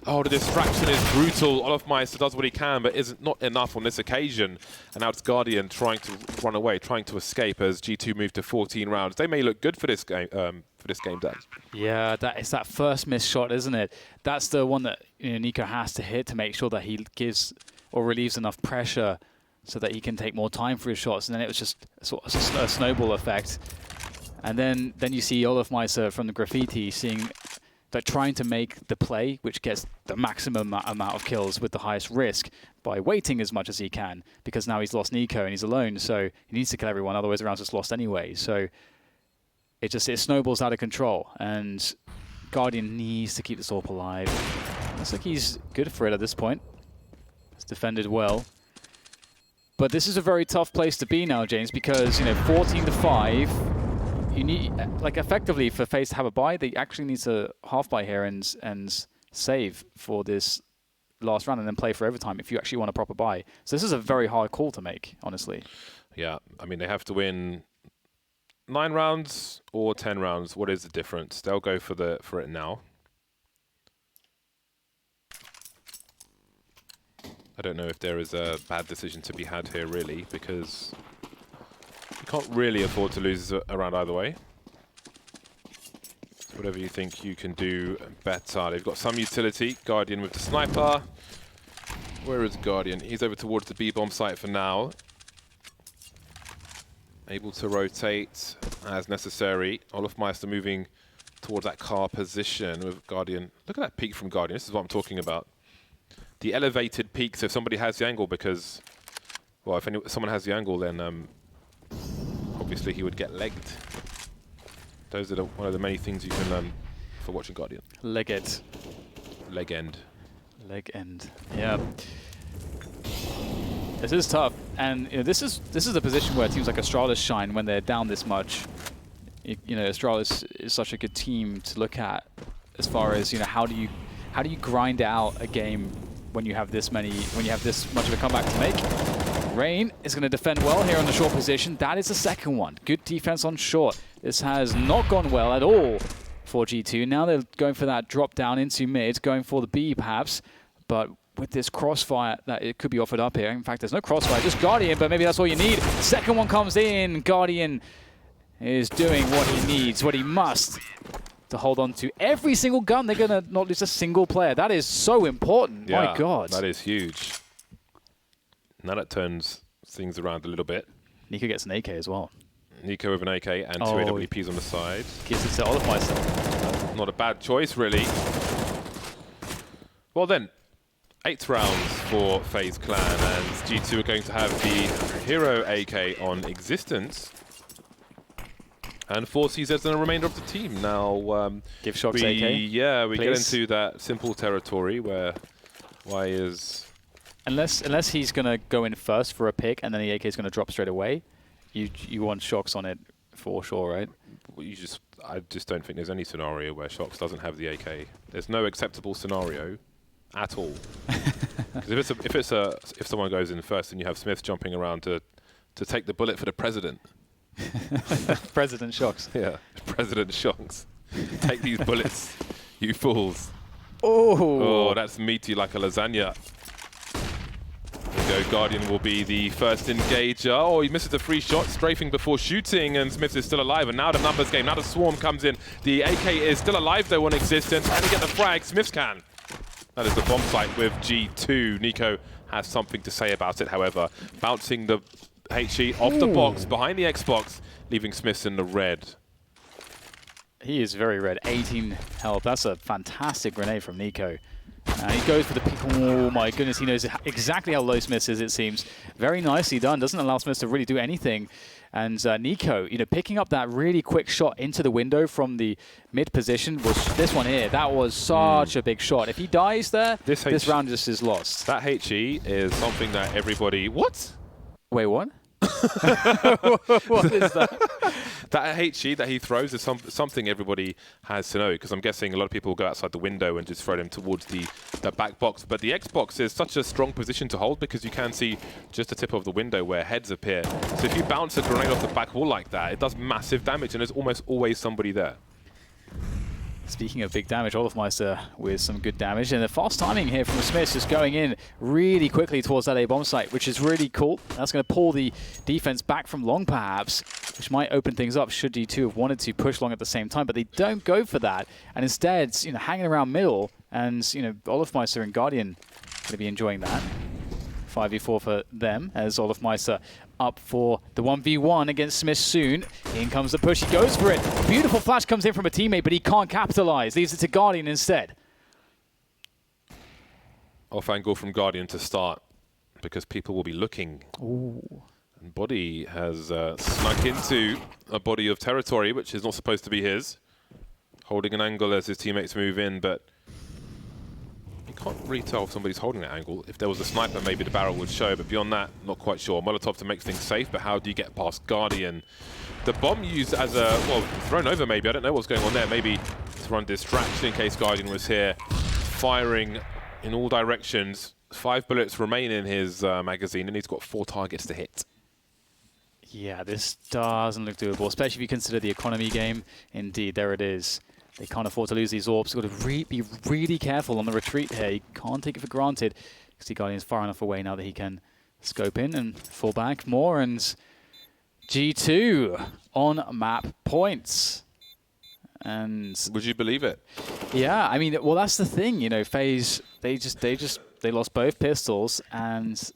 Oh, the distraction is brutal. Olofmeister does what he can, but isn't not enough on this occasion. And now it's Guardian trying to run away, trying to escape as G2 move to 14 rounds. They may look good for this game, Dan. Yeah, it's that first missed shot, isn't it? That's the one that Nico has to hit to make sure that he gives or relieves enough pressure so that he can take more time for his shots. And then it was just sort of a snowball effect. And then you see Olofmeister from the graffiti seeing that trying to make the play, which gets the maximum amount of kills with the highest risk by waiting as much as he can, because now he's lost Nico and he's alone, so he needs to kill everyone, otherwise the round's just lost anyway. So it snowballs out of control, and Guardian needs to keep this AWP alive. Looks like he's good for it at this point. He's defended well. But this is a very tough place to be now, James, because 14-5. You need, like, effectively for FaZe to have a buy, they actually need to half buy here and save for this last round and then play for overtime if you actually want a proper buy. So this is a very hard call to make, honestly. Yeah, I mean, they have to win 9 rounds or 10 rounds. What is the difference? They'll go for it now. I don't know if there is a bad decision to be had here, really, because you can't really afford to lose a round either way. So whatever you think you can do better. They've got some utility. Guardian with the sniper. Where is Guardian? He's over towards the B-bomb site for now. Able to rotate as necessary. Olofmeister moving towards that car position with Guardian. Look at that peek from Guardian. This is what I'm talking about. The elevated peak, so if somebody has the angle, because, well, if someone has the angle, then obviously he would get legged. Those are one of the many things you can learn for watching Guardian. Leg it. Leg end. Leg end. Yeah. This is tough, and this is the position where teams like Astralis shine when they're down this much. Astralis is such a good team to look at as far as how do you grind out a game when you have this much of a comeback to make. Rain is going to defend well here on the short position. That is the second one. Good defense on short. This has not gone well at all for G2. Now they're going for that drop down into mid, going for the B perhaps, but with this crossfire that it could be offered up here. In fact, there's no crossfire, just Guardian, but maybe that's all you need. Second one comes in. Guardian is doing what he needs, what he must, to hold on to every single gun. They're going to not lose a single player. That is so important. Yeah, my God. That is huge. Now that turns things around a little bit. Nico gets an AK as well. Nico with an AK and 2 AWPs on the side. Gives it to Olofmeister. Not a bad choice, really. Well then, 8th rounds for FaZe Clan, and G2 are going to have the hero AK on existence. And 4 CZs and the remainder of the team. Now, give Shox AK. Yeah, we please. get into that simple territory where why is... Unless he's going to go in first for a pick and then the AK is going to drop straight away, you want Shox on it for sure, right? I just don't think there's any scenario where Shox doesn't have the AK. There's no acceptable scenario at all. Because if someone goes in first and you have Smith jumping around to take the bullet for the president. President Shox. Yeah, President Shox. Take these bullets, you fools. Oh, that's meaty like a lasagna. There we go. Guardian will be the first engager. Oh, he misses the free shot, strafing before shooting, and Smith is still alive. And now the numbers game, now the swarm comes in. The AK is still alive though on existence. Can he get the frag? Smith can. That is the bomb site with G2. Nico has something to say about it, however. Bouncing the HE off the box, behind the Xbox, leaving Smith in the red. He is very red. 18 health. That's a fantastic grenade from Nico. And he goes for the pick. Oh my goodness, he knows exactly how low Smith is, it seems. Very nicely done. Doesn't allow Smith to really do anything. And Nico, picking up that really quick shot into the window from the mid position was this one here. That was such a big shot. If he dies there, this round just is lost. That HE is something that everybody... What? Wait, what? What is that? That HE that he throws is something everybody has to know, because I'm guessing a lot of people will go outside the window and just throw them towards the back box. But the Xbox is such a strong position to hold, because you can see just the tip of the window where heads appear. So if you bounce a grenade off the back wall like that, it does massive damage, and there's almost always somebody there. Speaking of big damage, Olofmeister with some good damage. And the fast timing here from the Smiths just going in really quickly towards that A bomb site, which is really cool. That's going to pull the defense back from long, perhaps, which might open things up should G2 have wanted to push long at the same time. But they don't go for that. And instead, hanging around middle. And, Olofmeister and Guardian going to be enjoying that. 5v4 for them as Olofmeister up for the 1v1 against Smith soon. In comes the push, he goes for it. Beautiful flash comes in from a teammate, but he can't capitalize. Leaves it to Guardian instead. Off angle from Guardian to start, because people will be looking. Ooh. And Body has snuck into a body of territory, which is not supposed to be his. Holding an angle as his teammates move in, but you can't really tell if somebody's holding that angle. If there was a sniper, maybe the barrel would show, but beyond that, not quite sure. Molotov to make things safe, but how do you get past Guardian? The bomb used as a, well, thrown over maybe. I don't know what's going on there. Maybe to run distraction in case Guardian was here. Firing in all directions. 5 bullets remain in his magazine, and he's got 4 targets to hit. Yeah, this doesn't look doable, especially if you consider the economy game. Indeed, there it is. They can't afford to lose these orbs. Got to be really careful on the retreat here. You can't take it for granted. See, Guardian's far enough away now that he can scope in and fall back more. And G2 on map points. And would you believe it? Yeah, I mean, well, that's the thing. FaZe, they lost both pistols, and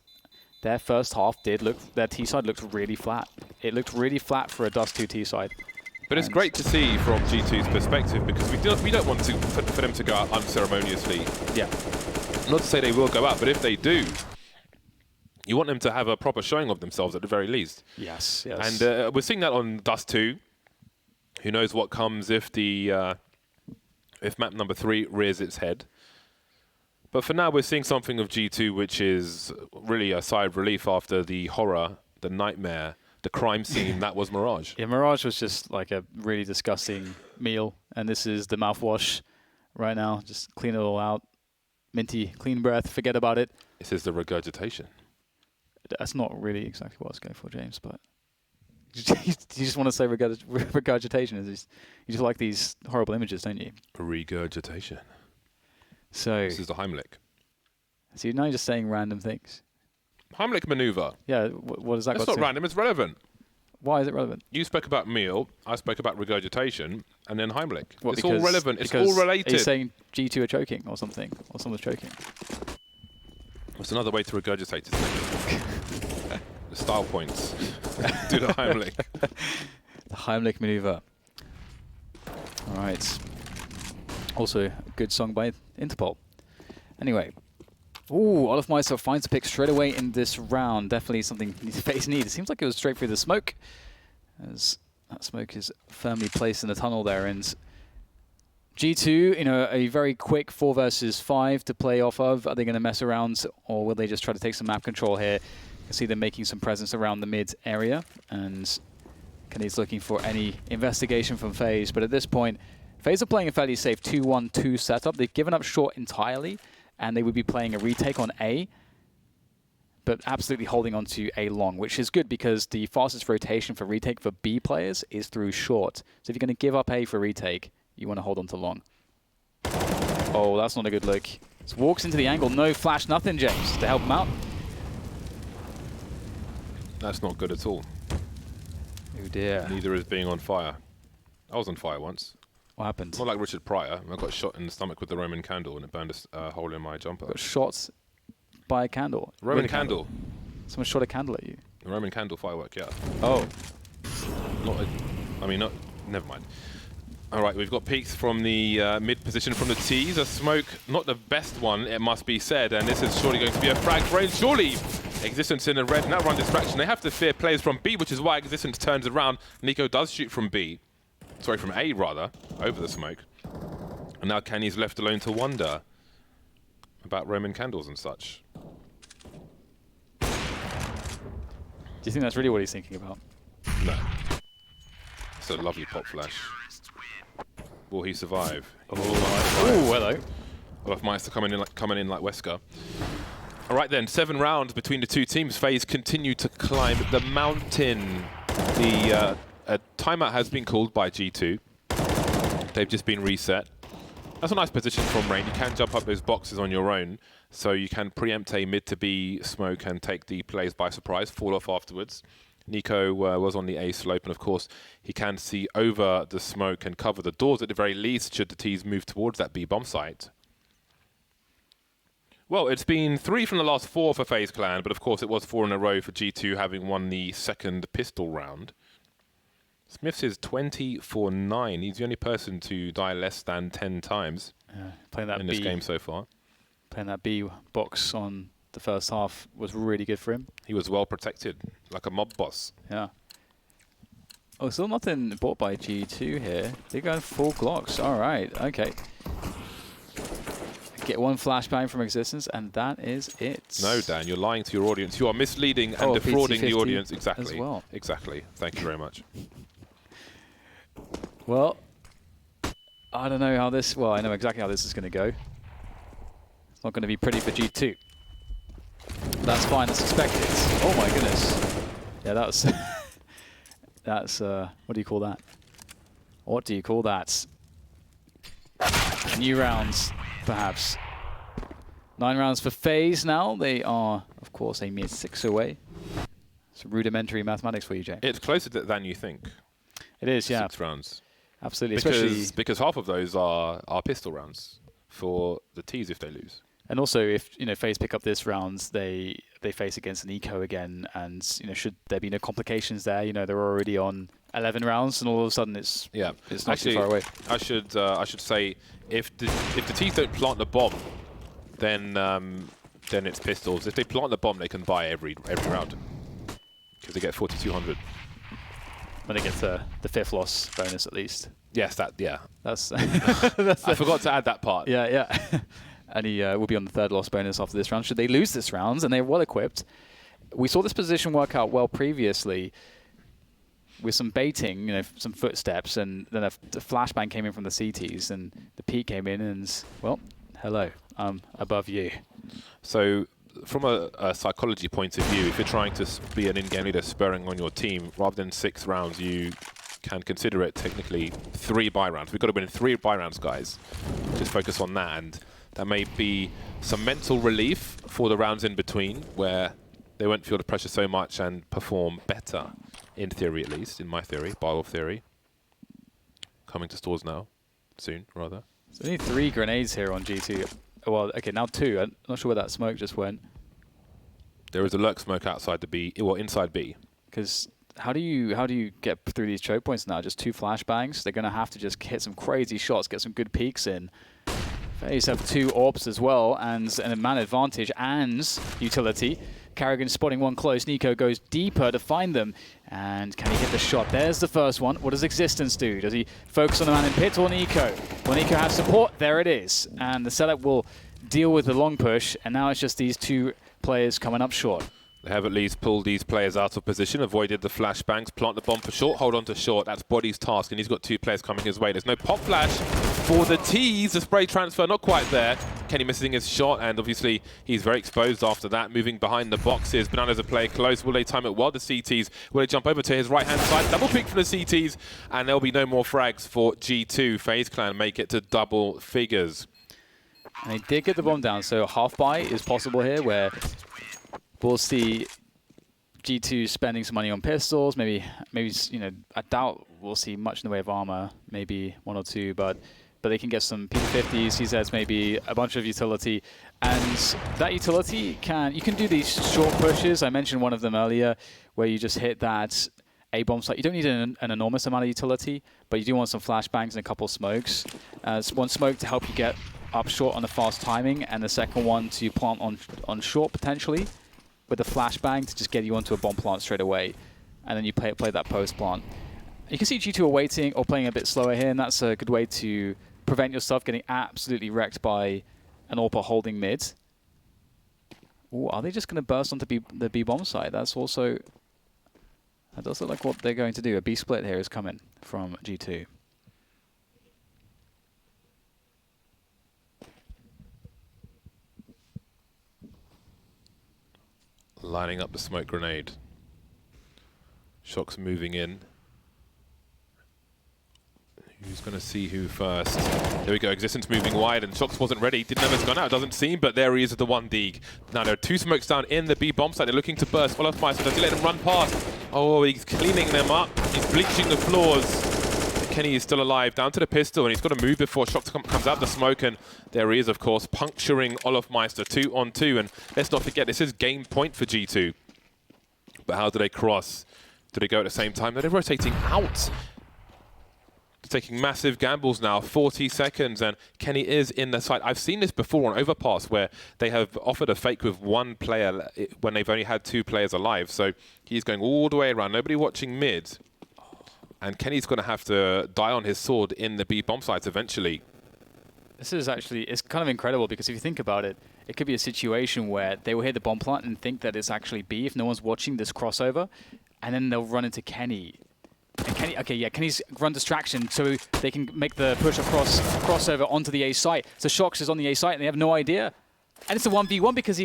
their first half their T side looked really flat. It looked really flat for a Dust 2 T side. But it's great to see from G2's perspective, because we don't want for them to go out unceremoniously. Yeah. Not to say they will go out, but if they do, you want them to have a proper showing of themselves at the very least. Yes, yes. And we're seeing that on Dust 2. Who knows what comes if if map number 3 rears its head. But for now, we're seeing something of G2, which is really a sigh of relief after the horror, the nightmare, the crime scene that was Mirage. Yeah, Mirage was just like a really disgusting meal, and this is the mouthwash right now. Just clean it all out. Minty, clean breath, forget about it. This is the regurgitation. That's not really exactly what I was going for, James, but you just want to say regurgitation. You just like these horrible images, don't you? Regurgitation. So this is the Heimlich. So now you're just saying random things. Heimlich maneuver. Yeah, what does that got to do? It's not random, it's relevant. Why is it relevant? You spoke about meal, I spoke about regurgitation, and then Heimlich. What, it's all relevant, it's all related. Are you saying G2 are choking or something? Or someone's choking? It's another way to regurgitate it. The style points. Do the Heimlich. The Heimlich maneuver. All right. Also, a good song by Interpol. Anyway. Ooh, Olofmeister finds a pick straight away in this round. Definitely something FaZe needs. It seems like it was straight through the smoke, as that smoke is firmly placed in the tunnel there. And G2, a very quick 4 versus 5 to play off of. Are they going to mess around, or will they just try to take some map control here? You can see them making some presence around the mid area, and Kenny's looking for any investigation from FaZe. But at this point, FaZe are playing a fairly safe 2-1-2 setup. They've given up short entirely, and they would be playing a retake on A, but absolutely holding on to A long, which is good because the fastest rotation for retake for B players is through short. So if you're going to give up A for retake, you want to hold on to long. Oh, that's not a good look. Just walks into the angle, no flash, nothing, James, to help him out. That's not good at all. Oh dear. Neither is being on fire. I was on fire once. What happened? Not like Richard Pryor. I got shot in the stomach with the Roman candle and it burned a hole in my jumper. Got shot by a candle? Roman candle. Someone shot a candle at you? A Roman candle firework, yeah. Oh. Never mind. All right, we've got peeks from the mid position from the T's. A smoke, not the best one, it must be said. And this is surely going to be a frag range. Surely Existence in the red, now run distraction. They have to fear players from B, which is why Existence turns around. Nico does shoot from B. Sorry, from A rather, over the smoke. And now Kenny's left alone to wonder about Roman candles and such. Do you think that's really what he's thinking about? No. That's a lovely pop flash. Will he survive? Oh, hello. Olaf Meister coming in like Wesker. All right then, 7 rounds between the two teams. FaZe continue to climb the mountain. The timeout has been called by G2. They've just been reset. That's a nice position from Rain. You can jump up those boxes on your own, so you can preempt a mid to B smoke and take the players by surprise, fall off afterwards. Nico was on the A slope, and of course, he can see over the smoke and cover the doors at the very least, should the T's move towards that B bomb site. Well, it's been 3 from the last 4 for FaZe Clan, but of course it was 4 in a row for G2 having won the second pistol round. Smiths is 20 for 9. He's the only person to die less than 10 times playing that in this game so far. Playing that B box on the first half was really good for him. He was well protected, like a mob boss. Yeah. Oh, still nothing bought by G2 here. They're going full Glocks. All right, okay. Get one flashbang from existence, and that is it. No, Dan, you're lying to your audience. You are misleading and defrauding the audience. Exactly. As well. Exactly. Thank you very much. Well, I don't know how this... Well, I know exactly how this is going to go. It's not going to be pretty for G2. That's fine. That's expected. Oh, my goodness. Yeah, that's... that's... what do you call that? What do you call that? New rounds, perhaps. 9 rounds for FaZe now. They are, of course, a mere 6 away. It's rudimentary mathematics for you, Jay. It's closer than you think. It is, yeah. 6 rounds. Absolutely, because half of those are pistol rounds for the T's if they lose. And also, if FaZe pick up this round, they face against Nico again, and should there be no complications there, they're already on 11 rounds, and all of a sudden it's not too far away. I should say if the T's don't plant the bomb, then it's pistols. If they plant the bomb, they can buy every round because they get 4,200. When they get the 5th loss bonus at least. Yes, That's. I forgot to add that part. Yeah. And he will be on the 3rd loss bonus after this round. Should they lose this round, and they're well equipped. We saw this position work out well previously with some baiting, some footsteps, and then a flashbang came in from the CTs, and the peak came in, and well, hello, I'm above you. So, from a psychology point of view, if you're trying to be an in-game leader spurring on your team, rather than 6 rounds, you can consider it technically 3 buy rounds. We've got to win 3 buy rounds, guys. Just focus on that, and that may be some mental relief for the rounds in between, where they won't feel the pressure so much and perform better, in theory at least, in my theory, Bible theory. Coming to stores now, soon, rather. So only 3 grenades here on G2. Well, okay, now 2. I'm not sure where that smoke just went. There is a lurk smoke outside the B, well, inside B. Because how do you get through these choke points now? Just 2 flashbangs? They're going to have to just hit some crazy shots, get some good peeks in. FaZe have 2 AWPs as well, and a man advantage and utility. Carrigan spotting one close. Nico goes deeper to find them. And can he hit the shot? There's the first one. What does Existence do? Does he focus on the man in pit or Nico? Will Nico have support? There it is. And the setup will deal with the long push. And now it's just these 2 players coming up short. They have at least pulled these players out of position, avoided the flashbangs, plant the bomb for short, hold on to short. That's Body's task, and he's got 2 players coming his way. There's no pop flash for the T's. The spray transfer not quite there. Kenny missing his shot, and obviously he's very exposed after that, moving behind the boxes. Bananas are playing close. Will they time it well? The CTs, will they jump over to his right-hand side? Double pick from the CTs, and there'll be no more frags for G2. FaZe Clan make it to double figures. And they did get the bomb down, so half buy is possible here, where we'll see G2 spending some money on pistols. Maybe I doubt we'll see much in the way of armor. Maybe 1 or 2, but they can get some P50s, CZs, maybe a bunch of utility. And that utility you can do these short pushes. I mentioned one of them earlier, where you just hit that A bomb site. You don't need an enormous amount of utility, but you do want some flashbangs and a couple smokes. One smoke to help you get up short on the fast timing, and the second one to plant on short potentially, with a flashbang to just get you onto a bomb plant straight away, and then you play that post plant. You can see G2 are waiting or playing a bit slower here, and that's a good way to prevent yourself getting absolutely wrecked by an AWP holding mid. Ooh, are they just going to burst onto the B bomb side? That's also That does look like what they're going to do. A B split here is coming from G2. Lining up the smoke grenade. Shox moving in. Who's going to see who first? There we go. Existence moving wide, and Shox wasn't ready. Didn't know it's gone out. Doesn't seem, but there he is at the 1D. Now there are 2 smokes down in the B bomb site. They're looking to burst. Olaf Meister, does he let him run past? Oh, he's cleaning them up. He's bleaching the floors. Kenny is still alive. Down to the pistol, and he's got to move before Shox comes out the smoke. And there he is, of course, puncturing Olaf Meister 2 on 2. And let's not forget, this is game point for G2. But how do they cross? Do they go at the same time? They're rotating out. Taking massive gambles now, 40 seconds, and Kenny is in the site. I've seen this before on Overpass where they have offered a fake with 1 player when they've only had 2 players alive. So he's going all the way around, nobody watching mid. And Kenny's going to have to die on his sword in the B bomb sites eventually. This is actually, it's kind of incredible because if you think about it, it could be a situation where they will hit the bomb plant and think that it's actually B if no one's watching this crossover, and then they'll run into Kenny. And Kenny, okay, yeah, Kenny's run distraction so they can make the push across crossover onto the A site. So Shox is on the A site and they have no idea. And it's a 1v1 because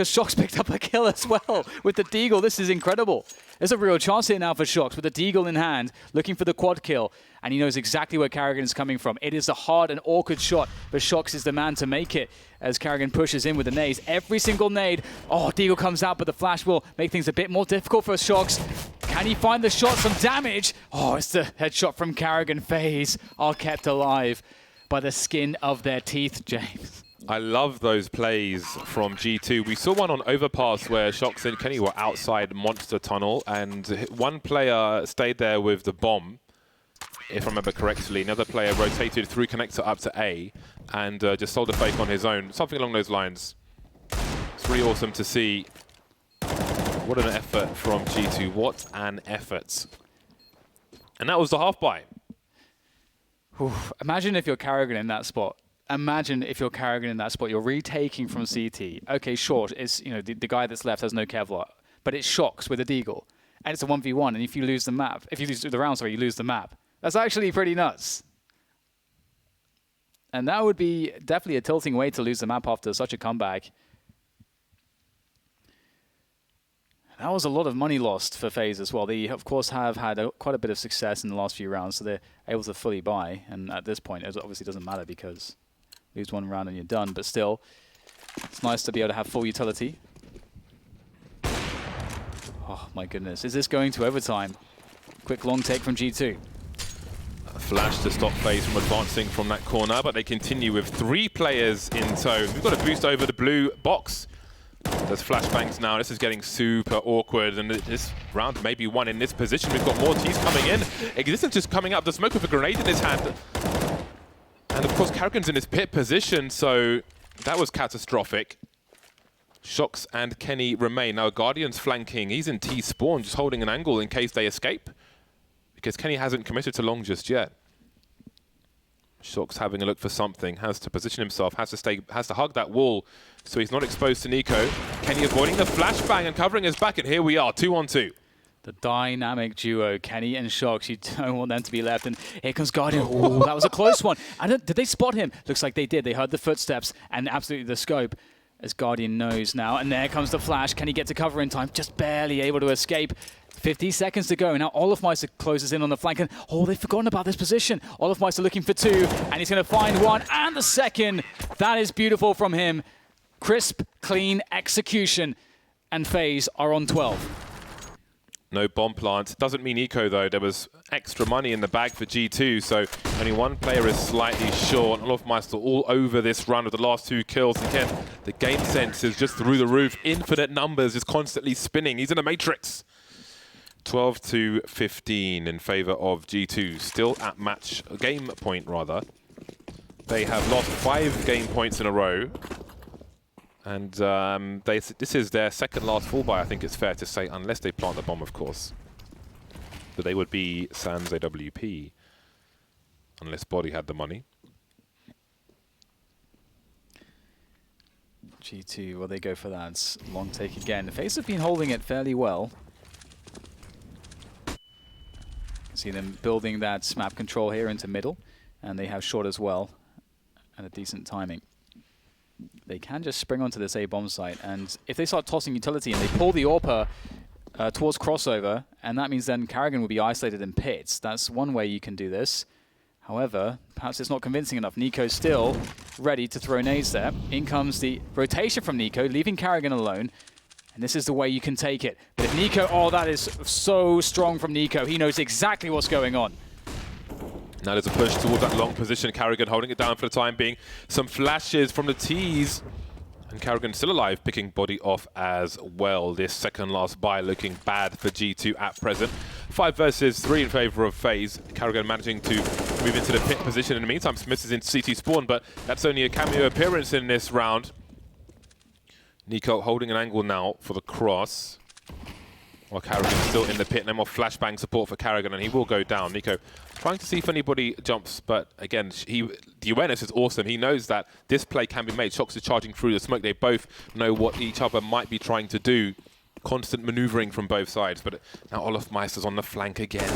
Shox picked up a kill as well with the Deagle. This is incredible. There's a real chance here now for Shox with the Deagle in hand, looking for the quad kill. And he knows exactly where Karrigan is coming from. It is a hard and awkward shot, but Shox is the man to make it as Karrigan pushes in with the nades. Every single nade. Oh, Deagle comes out, but the flash will make things a bit more difficult for Shox. Can he find the shot? Some damage. Oh, it's the headshot from Karrigan. FaZe are kept alive by the skin of their teeth, James. I love those plays from G2. We saw one on Overpass where Shox and Kenny were outside Monster Tunnel, and 1 player stayed there with the bomb, if I remember correctly. Another player rotated through connector up to A and just sold a fake on his own. Something along those lines. It's really awesome to see. What an effort from G2. What an effort. And that was the half buy. Imagine if you're Karrigan in that spot. Imagine if you're Karrigan in that spot. You're retaking from CT. Okay, sure, it's, you know, the guy that's left has no Kevlar, but it Shox with a Deagle. And it's a 1v1, and if you lose the map, if you lose the round, sorry, you lose the map. That's actually pretty nuts. And that would be definitely a tilting way to lose the map after such a comeback. That was a lot of money lost for FaZe as well. They, of course, have had quite a bit of success in the last few rounds, so they're able to fully buy. And at this point, it obviously doesn't matter because you lose 1 round and you're done. But still, it's nice to be able to have full utility. Oh, my goodness. Is this going to overtime? Quick long take from G2. A flash to stop FaZe from advancing from that corner, but they continue with 3 players in tow. We've got a boost over the blue box. There's flashbangs now. This is getting super awkward, and this round may be won in this position. We've got more T's coming in. Existence just coming up. The smoke with a grenade in his hand. And of course, Karrigan's in his pit position, so that was catastrophic. Shox and Kenny remain. Now Guardian's flanking. He's in T spawn, just holding an angle in case they escape. Because Kenny hasn't committed to long just yet. Shox having a look for something, has to position himself, has to hug that wall so he's not exposed to Nico. Kenny avoiding the flashbang and covering his back, and here we are, 2 on 2. The dynamic duo, Kenny and Shox. You don't want them to be left, and here comes Guardian. Oh, that was a close one. Did they spot him? Looks like they did. They heard the footsteps and absolutely the scope, as Guardian knows now. And there comes the flash. Can he get to cover in time? Just barely able to escape. 50 seconds to go. Now Olaf Meister closes in on the flank. And, oh, they've forgotten about this position. Olaf Meister looking for 2, and he's going to find 1 and the second. That is beautiful from him. Crisp, clean execution. And FaZe are on 12. No bomb plant. Doesn't mean eco, though. There was extra money in the bag for G2, so only 1 player is slightly short. Olaf Meister all over this run with the last 2 kills. Again, the game sense is just through the roof. Infinite numbers, just constantly spinning. He's in a matrix. 12 to 15 in favor of G2. Still at game point, rather. They have lost 5 game points in a row. And this is their second last full buy, I think it's fair to say, unless they plant the bomb, of course. But they would be sans AWP, unless Body had the money. G2, well, they go for that long take again. FaZe have been holding it fairly well. See them building that map control here into middle, and they have short as well, and a decent timing. They can just spring onto this A bomb site, and if they start tossing utility and they pull the AWPer towards crossover, and that means then Karrigan will be isolated in pits. That's one way you can do this. However, perhaps it's not convincing enough. Nico's still ready to throw nades there. In comes the rotation from Nico, leaving Karrigan alone. And this is the way you can take it. But if Nico, oh, that is so strong from Nico. He knows exactly what's going on. Now there's a push towards that long position. Karrigan holding it down for the time being. Some flashes from the T's. And Karrigan still alive, picking body off as well. This second last buy looking bad for G2 at present. 5 versus 3 in favor of FaZe. Karrigan managing to move into the pit position. In the meantime, Smith is in CT spawn, but that's only a cameo appearance in this round. Nico holding an angle now for the cross. While Karrigan's still in the pit. No more flashbang support for Karrigan, and he will go down. Nico trying to see if anybody jumps, but again, the awareness is awesome. He knows that this play can be made. Shox is charging through the smoke. They both know what each other might be trying to do. Constant maneuvering from both sides, but now Olofmeister's on the flank again.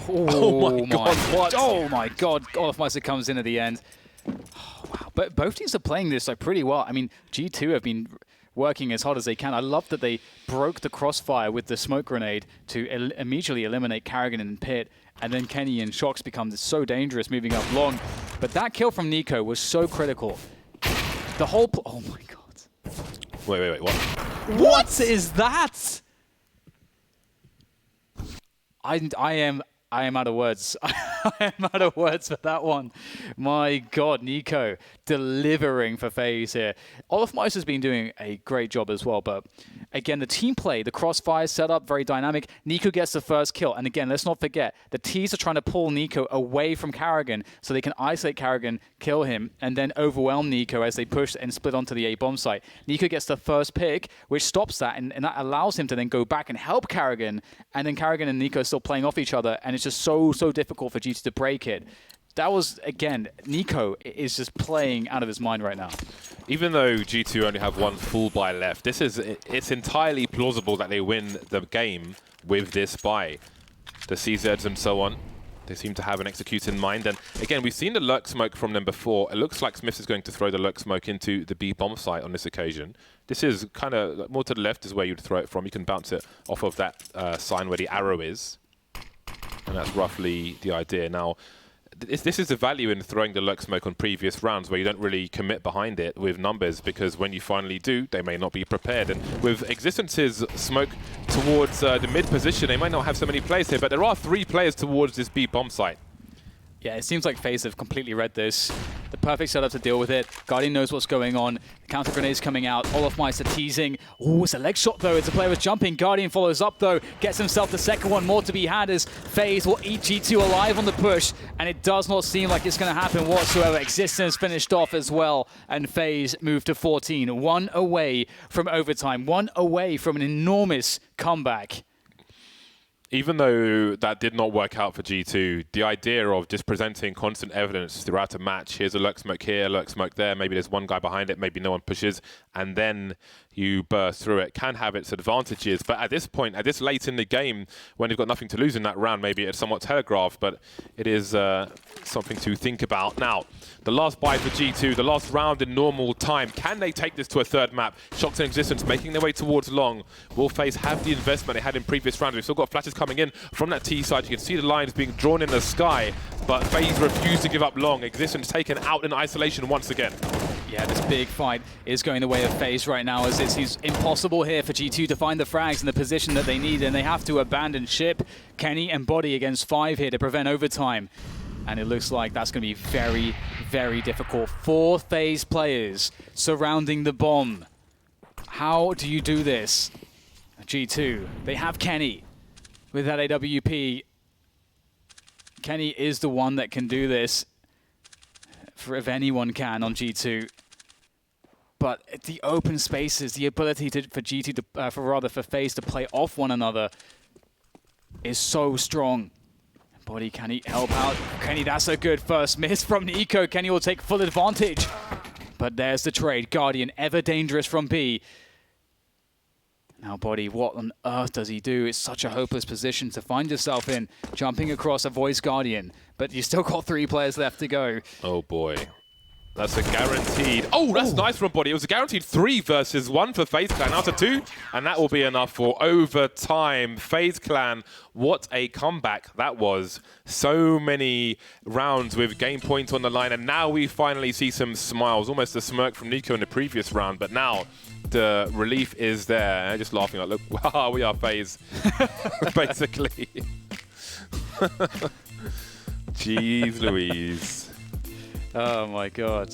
Oh my god, what? Oh my god, Olofmeister comes in at the end. Oh, wow, but both teams are playing this like pretty well. I mean, G2 have been working as hard as they can. I love that they broke the crossfire with the smoke grenade to immediately eliminate Karrigan in pit, and then Kenny and Shox become so dangerous moving up long. But that kill from Nico was so critical. The whole oh my god. Wait, what? What is that? I am out of words. I am out of words for that one. My God, Nico delivering for FaZe here. Olofmeister's been doing a great job as well, but again, the team play, the crossfire setup, very dynamic. Nico gets the first kill, and again, let's not forget, the T's are trying to pull Nico away from Karrigan so they can isolate Karrigan, kill him, and then overwhelm Nico as they push and split onto the A bomb site. Nico gets the first pick, which stops that, and that allows him to then go back and help Karrigan, and then Karrigan and Nico are still playing off each other, and it's just so difficult for G2 to break it. That was, again, Nico is just playing out of his mind right now. Even though G2 only have one full buy left, it's entirely plausible that they win the game with this buy. The CZs and so on, they seem to have an execute in mind. And again, we've seen the lurk smoke from them before. It looks like Smith is going to throw the lurk smoke into the B bomb site on this occasion. This is kind of more to the left is where you'd throw it from. You can bounce it off of that sign where the arrow is. And that's roughly the idea. Now, this is the value in throwing the lurk smoke on previous rounds where you don't really commit behind it with numbers, because when you finally do, they may not be prepared. And with Existence's smoke towards the mid position, they might not have so many players here, but there are 3 players towards this B bomb site. Yeah, it seems like FaZe have completely read this. The perfect setup to deal with it. Guardian knows what's going on. The counter grenade's coming out. Olofmeister teasing. Oh, it's a leg shot though. It's a player was jumping. Guardian follows up though. Gets himself the second one. More to be had as FaZe will eat G2 alive on the push. And it does not seem like it's going to happen whatsoever. Existence finished off as well. And FaZe moved to 14. 1 away from overtime. 1 away from an enormous comeback. Even though that did not work out for G2, the idea of just presenting constant evidence throughout a match, here's a lurk smoke here, lurk smoke there, maybe there's one guy behind it, maybe no one pushes, and then you burst through it, can have its advantages. But at this point, at this late in the game, when you've got nothing to lose in that round, maybe it's somewhat telegraphed, but it is something to think about. Now, the last buy for G2, the last round in normal time. Can they take this to a third map? Shox in Existence making their way towards long. Will FaZe have the investment they had in previous rounds? We've still got flashes coming in from that T side. You can see the lines being drawn in the sky, but FaZe refuse to give up long. Existence taken out in isolation once again. Yeah, this big fight is going the way of FaZe right now, as it seems impossible here for G2 to find the frags in the position that they need, and they have to abandon ship. Kenny and Body against 5 here to prevent overtime. And it looks like that's going to be very, very difficult. 4 FaZe players surrounding the bomb. How do you do this? G2, they have Kenny with that AWP. Kenny is the one that can do this, if anyone can on G2. But the open spaces, the ability for G2 to, for FaZe to play off one another is so strong. Body, can he help out? Kenny, that's a good first miss from Nico. Kenny will take full advantage. But there's the trade. Guardian, ever dangerous from B. Now, Body, what on earth does he do? It's such a hopeless position to find yourself in, jumping across a Voice Guardian, but you still got 3 players left to go. Oh boy. That's a guaranteed. Oh, that's nice from Body. It was a guaranteed 3 versus 1 for FaZe Clan. Now to 2, and that will be enough for overtime. FaZe Clan, what a comeback that was. So many rounds with game points on the line, and now we finally see some smiles. Almost a smirk from Nico in the previous round, but now the relief is there. Just laughing like, look, wow, we are FaZe, basically. Jeez Louise. Oh my god.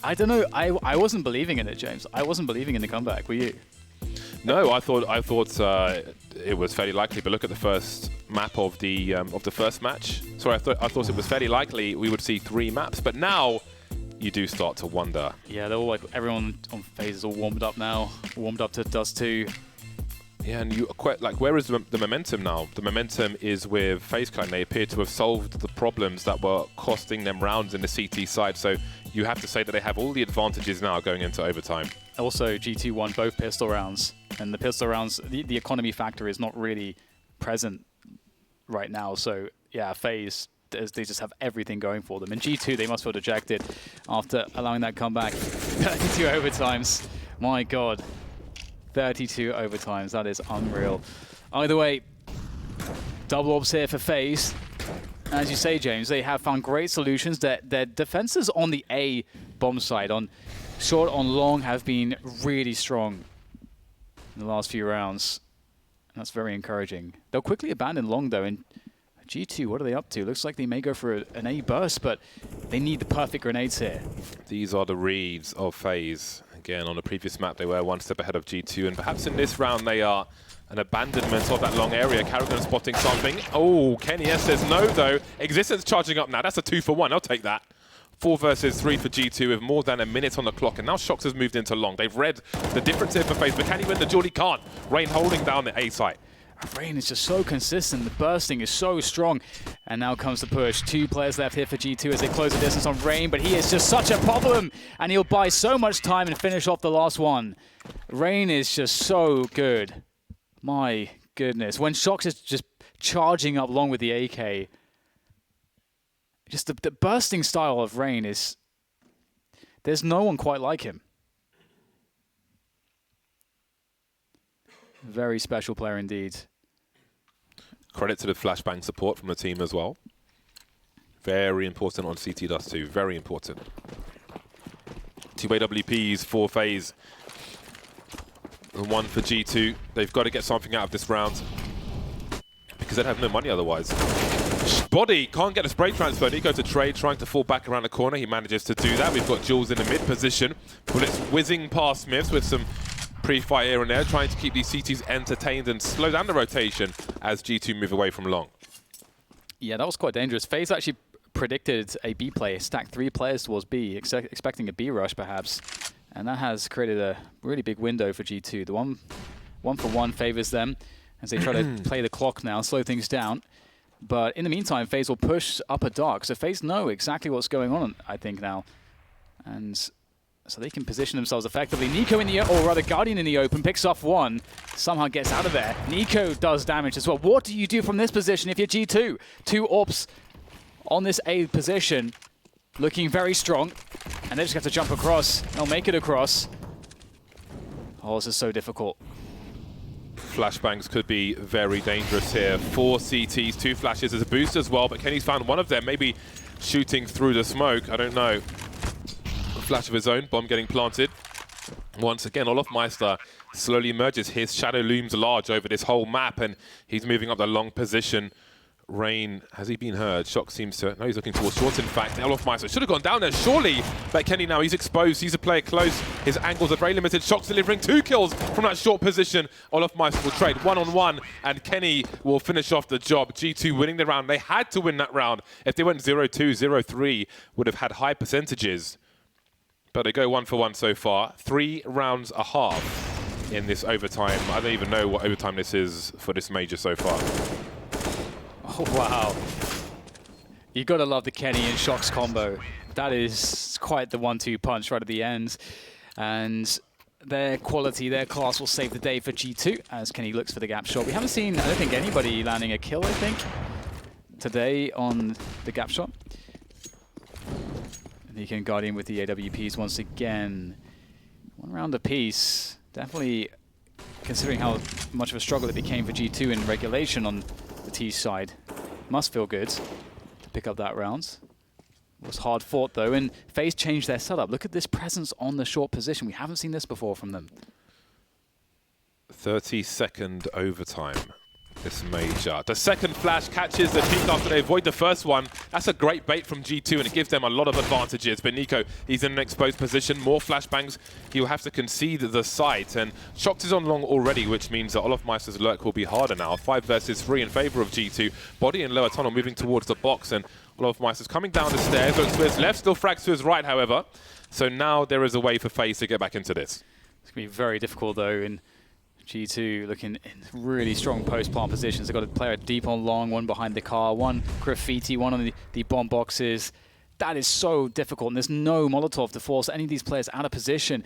I don't know. I wasn't believing in it, James. I wasn't believing in the comeback. Were you? No, I thought it was fairly likely. But look at the first map of the first match. Sorry, I thought it was fairly likely we would see 3 maps. But now you do start to wonder. Yeah, they're all like, everyone on FaZe is all warmed up now. Warmed up to Dust 2. Yeah, and you quite like, where is the momentum now? The momentum is with FaZe Clan. They appear to have solved the problems that were costing them rounds in the CT side. So you have to say that they have all the advantages now going into overtime. Also, G2 won both pistol rounds, and the pistol rounds, the economy factor is not really present right now. So yeah, FaZe, they just have everything going for them. And G2, they must feel dejected after allowing that comeback. 32 overtimes. My god. 32 overtimes, that is unreal. Either way, double orbs here for FaZe. As you say, James, they have found great solutions. Their defenses on the A bomb side, on short, on long, have been really strong in the last few rounds. And that's very encouraging. They'll quickly abandon long, though, and G2, what are they up to? Looks like they may go for an A burst, but they need the perfect grenades here. These are the reads of FaZe. Again, on the previous map, they were one step ahead of G2, and perhaps in this round, they are an abandonment of that long area. Carrigan spotting something. Oh, Kenny S says no, though. Existence charging up now. That's a 2-for-1. I'll take that. 4 versus 3 for G2 with more than a minute on the clock, and now Shox has moved into long. They've read the difference here for FaZe, but can he win the duel? He can't. Rain holding down the A site. Rain is just so consistent. The bursting is so strong. And now comes the push. 2 players left here for G2 as they close the distance on Rain, but he is just such a problem. And he'll buy so much time and finish off the last one. Rain is just so good. My goodness. When Shox is just charging up long with the AK, just the bursting style of Rain is... There's no one quite like him. Very special player indeed. Credit to the flashbang support from the team as well. Very important on CT Dust 2. Very important. 2 AWPs for FaZe. And 1 for G2. They've got to get something out of this round, because they'd have no money otherwise. Body can't get a spray transfer. Nico to trade, trying to fall back around the corner. He manages to do that. We've got Jules in the mid position. Bullets whizzing past Smiths with some pre-fire here and there, trying to keep these CTs entertained and slow down the rotation as G2 move away from long. Yeah, that was quite dangerous. FaZe actually predicted a B play, stacked 3 players towards B, expecting a B rush perhaps. And that has created a really big window for G2. The 1-for-1 favors them as they try to play the clock now, slow things down. But in the meantime, FaZe will push upper dark. So FaZe know exactly what's going on, I think, now. And so they can position themselves effectively. Nico in the, or rather Guardian in the open, picks off 1, somehow gets out of there. Nico does damage as well. What do you do from this position if you're G2? 2 AWPs on this A position, looking very strong. And they just have to jump across. They'll make it across. Oh, this is so difficult. Flashbangs could be very dangerous here. 4 CTs, 2 flashes as a boost as well, but Kenny's found one of them, maybe shooting through the smoke, I don't know. Flash of his own, bomb getting planted. Once again, Olofmeister slowly emerges. His shadow looms large over this whole map, and he's moving up the long position. Rain, has he been heard? Shock seems to... No, he's looking towards short, in fact. Olofmeister should have gone down there, surely. But Kenny now, he's exposed. He's a player close. His angles are very limited. Shock's delivering 2 kills from that short position. Olofmeister will trade 1-on-1, and Kenny will finish off the job. G2 winning the round. They had to win that round. If they went 0-2, 0-3, would have had high percentages. But they go 1-for-1 so far. 3 rounds a half in this overtime. I don't even know what overtime this is for this major so far. Oh, wow. You got to love the Kenny and Shox combo. That is quite the 1-2 punch right at the end. And their quality, their class will save the day for G2 as Kenny looks for the gap shot. We haven't seen, I don't think, anybody landing a kill, I think, today on the gap shot. Nico and Guardian with the AWPs once again. 1 round apiece. Definitely, considering how much of a struggle it became for G2 in regulation on the T side, must feel good to pick up that round. It was hard fought though, and FaZe changed their setup. Look at this presence on the short position. We haven't seen this before from them. 30-second overtime. This Major. The second flash catches the peak after they avoid the first one. That's a great bait from G2, and it gives them a lot of advantages. But Nico, he's in an exposed position. More flashbangs. He'll have to concede the site. And Shox is on long already, which means that Olofmeister's lurk will be harder now. 5 versus 3 in favor of G2. Body in lower tunnel moving towards the box, and Olofmeister's coming down the stairs. Looks to his left, still frags to his right, however. So now there is a way for FaZe to get back into this. It's going to be very difficult, though, in G2 looking in really strong post-plant positions. They've got a player deep on long, one behind the car, one graffiti, one on the bomb boxes. That is so difficult, and there's no Molotov to force any of these players out of position.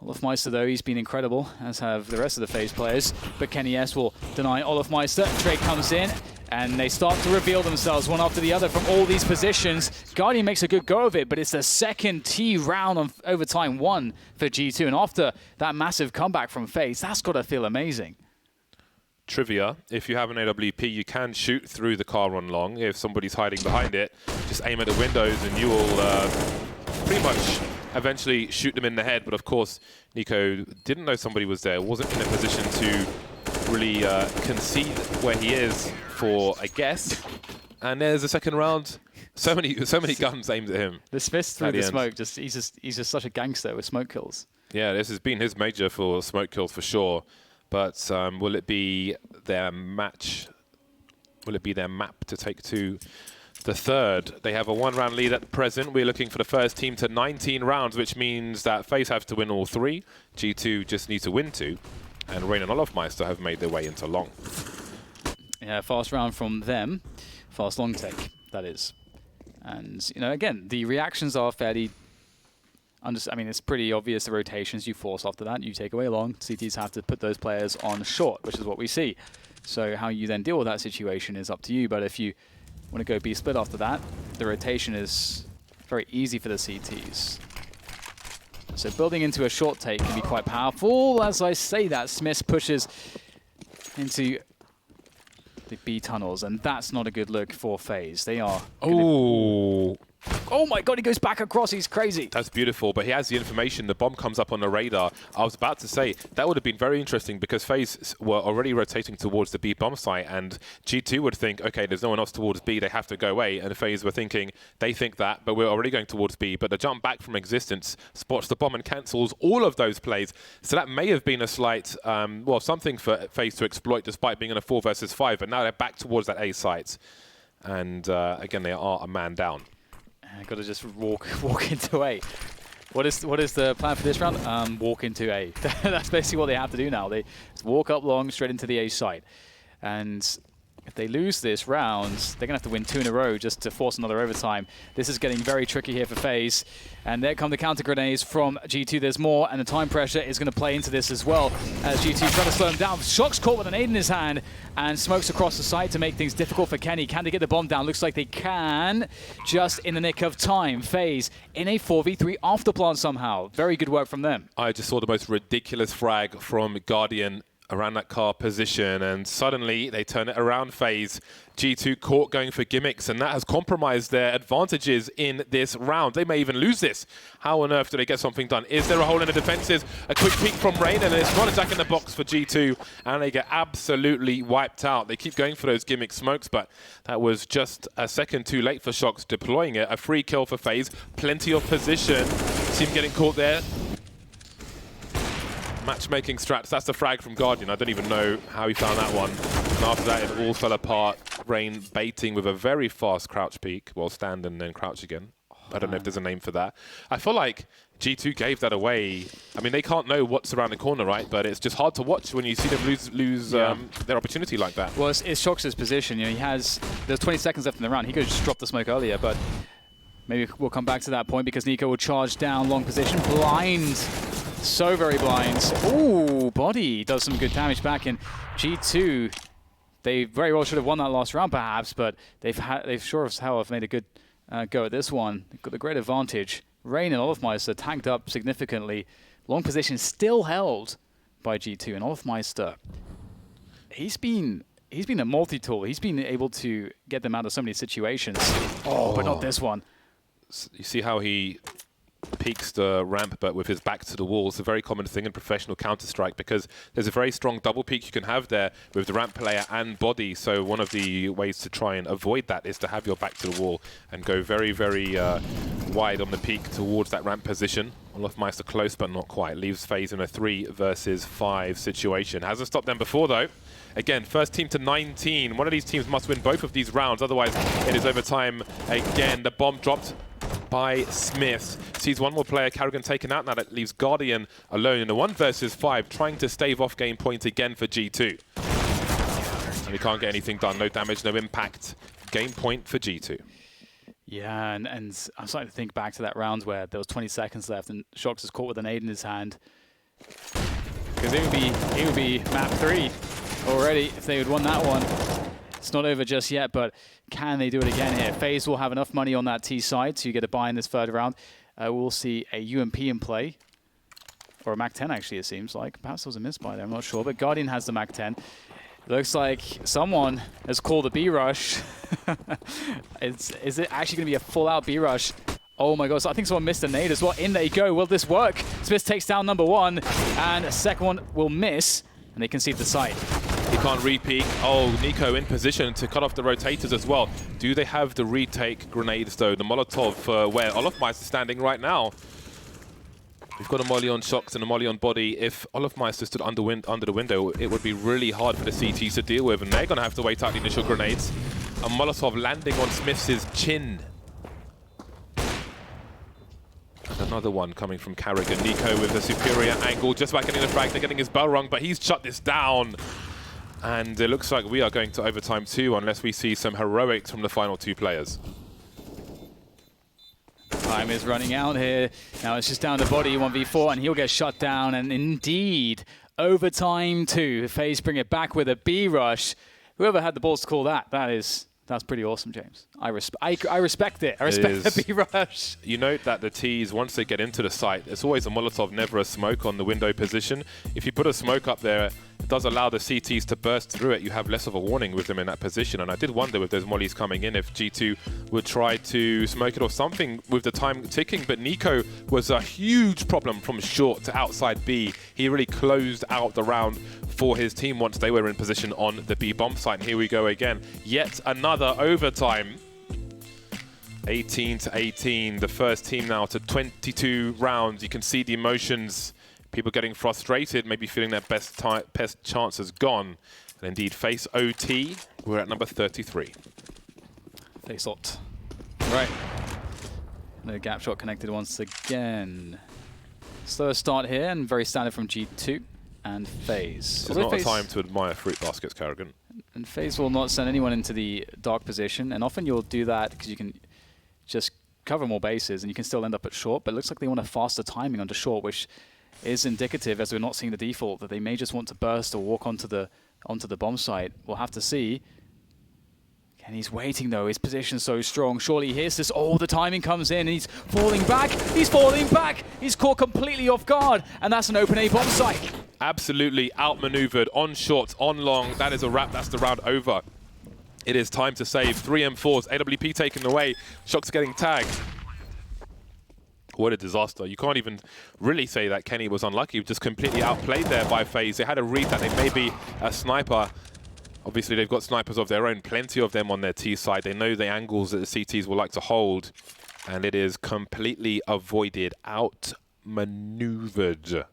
Olofmeister, though, he's been incredible, as have the rest of the FaZe players. But Kenny S will deny Olofmeister. Drake comes in, and they start to reveal themselves one after the other from all these positions. Guardian makes a good go of it, but it's the second T round of overtime 1 for G2. And after that massive comeback from FaZe, that's got to feel amazing. Trivia, if you have an AWP, you can shoot through the car on long. If somebody's hiding behind it, just aim at the windows and you will pretty much eventually shoot them in the head. But of course, Nico didn't know somebody was there, wasn't in a position to really concede where he is for a guess. And there's a second round. So many guns aimed at him. The Smiths through the smoke, he's just such a gangster with smoke kills. Yeah, this has been his major for smoke kills for sure. But will it be their match? Will it be their map to take to the third? They have a 1-round lead at present. We're looking for the first team to 19 rounds, which means that FaZe have to win all 3. G2 just need to win 2. And Rain and Olofmeister have made their way into long. Yeah, fast round from them. Fast long take, that is. And, you know, again, the reactions are fairly... I mean, it's pretty obvious the rotations you force after that. You take away long. CTs have to put those players on short, which is what we see. So how you then deal with that situation is up to you. But if you want to go B split after that, the rotation is very easy for the CTs. So building into a short take can be quite powerful. As I say that, Smith pushes into the B tunnels, and that's not a good look for FaZe. They are... Oh my god, he goes back across, he's crazy. That's beautiful, but he has the information. The bomb comes up on the radar. I was about to say, that would have been very interesting because FaZe were already rotating towards the B bomb site, and G2 would think, okay, there's no one else towards B, they have to go away, and FaZe were thinking, they think that, but we're already going towards B, but the jump back from existence spots the bomb and cancels all of those plays. So that may have been a slight, well, something for FaZe to exploit despite being in a 4 versus 5, but now they're back towards that A site. And again, they are a man down. I've got to just walk into A. What is the plan for this round? Walk into A. That's basically what they have to do now. They just walk up long, straight into the A site. And if they lose this round, they're going to have to win 2 in a row just to force another overtime. This is getting very tricky here for FaZe. And there come the counter grenades from G2. There's more, and the time pressure is going to play into this as well. As G2 trying to slow him down. Shox caught with an aid in his hand and smokes across the site to make things difficult for Kenny. Can they get the bomb down? Looks like they can, just in the nick of time. FaZe in a 4v3 afterplant somehow. Very good work from them. I just saw the most ridiculous frag from Guardian around that car position, and suddenly they turn it around. FaZe. G2 caught going for gimmicks, and that has compromised their advantages in this round. They may even lose this. How on earth do they get something done? Is there a hole in the defenses? A quick peek from Rain, and it's not a jack in the box for G2, and they get absolutely wiped out. They keep going for those gimmick smokes, but that was just a second too late for Shox deploying it. A free kill for FaZe. Plenty of position. See him getting caught there. Matchmaking strats, that's the frag from Guardian. I don't even know how he found that one. And after that, it all fell apart. Rain baiting with a very fast crouch peek. Well, stand and then crouch again. I don't know if there's a name for that. I feel like G2 gave that away. I mean, they can't know what's around the corner, right? But it's just hard to watch when you see them lose their opportunity like that. Well, it's Shox's position. You know, there's 20 seconds left in the round. He could have just dropped the smoke earlier, but maybe we'll come back to that point because Nico will charge down long position. Blind So very blind. Ooh, body does some good damage back in G2. They very well should have won that last round, perhaps, but they've sure as hell have made a good go at this one. They've got the great advantage. Rain and Olofmeister tagged up significantly. Long position still held by G2, and Olofmeister, he's been a multi-tool. He's been able to get them out of so many situations. Oh, but not this one. You see how he peeks the ramp, but with his back to the wall. It's a very common thing in professional Counter-Strike because there's a very strong double peek you can have there with the ramp player and body. So one of the ways to try and avoid that is to have your back to the wall and go very, very wide on the peak towards that ramp position. Olofmeister close, but not quite. Leaves FaZe in a 3 versus 5 situation. Hasn't stopped them before, though. Again, first team to 19. One of these teams must win both of these rounds, otherwise it is overtime again. The bomb dropped by Smith. Sees one more player, Carrigan taken out. Now that leaves Guardian alone in a 1 versus 5, trying to stave off game point again for G2. And he can't get anything done. No damage, no impact. Game point for G2. Yeah, and I'm starting to think back to that round where there was 20 seconds left and Shox is caught with an 8 in his hand. Because it would be map 3 already if they had won that one. It's not over just yet, but can they do it again here? FaZe will have enough money on that T side to get a buy in this third round. We'll see a UMP in play. Or a Mac 10, actually, it seems like. Perhaps there was a misbuy there, I'm not sure. But Guardian has the Mac 10. Looks like someone has called a B-rush. Is it actually going to be a full-out B-rush? Oh my god, so I think someone missed a nade as well. In they go. Will this work? Smith takes down number 1, and a second one will miss, and they concede the site. He can't re-peek. Oh, Nico in position to cut off the rotators as well. Do they have the retake grenades, though? The Molotov where Olofmeister is standing right now. We've got a molly on Shox and a molly on body. If Olofmeister stood under the window, it would be really hard for the CTs to deal with, and they're going to have to wait out the initial grenades. A Molotov landing on Smith's chin. And another one coming from Carrigan. Nico with a superior angle, just about getting the frag. They're getting his bell rung, but he's shut this down. And it looks like we are going to overtime too, unless we see some heroics from the final 2 players. Time is running out here. Now it's just down to body, 1v4, and he'll get shut down. And indeed, overtime 2. FaZe bring it back with a B-rush. Whoever had the balls to call that, that's pretty awesome, James. I respect it. I respect the B-rush. You note that the T's, once they get into the site, it's always a Molotov, never a smoke on the window position. If you put a smoke up there, it does allow the CTs to burst through it. You have less of a warning with them in that position. And I did wonder with those mollies coming in if G2 would try to smoke it or something with the time ticking. But Nico was a huge problem from short to outside B. He really closed out the round for his team once they were in position on the B bomb site. And here we go again. Yet another overtime. 18 to 18. The first team now to 22 rounds. You can see the emotions. People getting frustrated, maybe feeling their best chance is gone. And indeed, FaCe OT, we're at number 33. FACEIT. Right. No gap shot connected once again. Slow start here, and very standard from G2 and FaZe. It's not a time to admire fruit baskets, Carrigan. And FaZe will not send anyone into the dark position, and often you'll do that because you can just cover more bases, and you can still end up at short, but it looks like they want a faster timing onto short, which is indicative, as we're not seeing the default, that they may just want to burst or walk onto the bomb site. We'll have to see. And he's waiting though, his position's so strong. Surely he hears this, oh, the timing comes in and he's falling back. He's falling back. He's caught completely off guard, and that's an open A bomb site. Absolutely outmaneuvered on short, on long. That is a wrap, that's the round over. It is time to save. 3 M4s, AWP taken away. Shox getting tagged. What a disaster. You can't even really say that Kenny was unlucky. He was just completely outplayed there by FaZe. They had a read that they may be a sniper. Obviously, they've got snipers of their own, plenty of them on their T side. They know the angles that the CTs will like to hold, and it is completely avoided, outmaneuvered.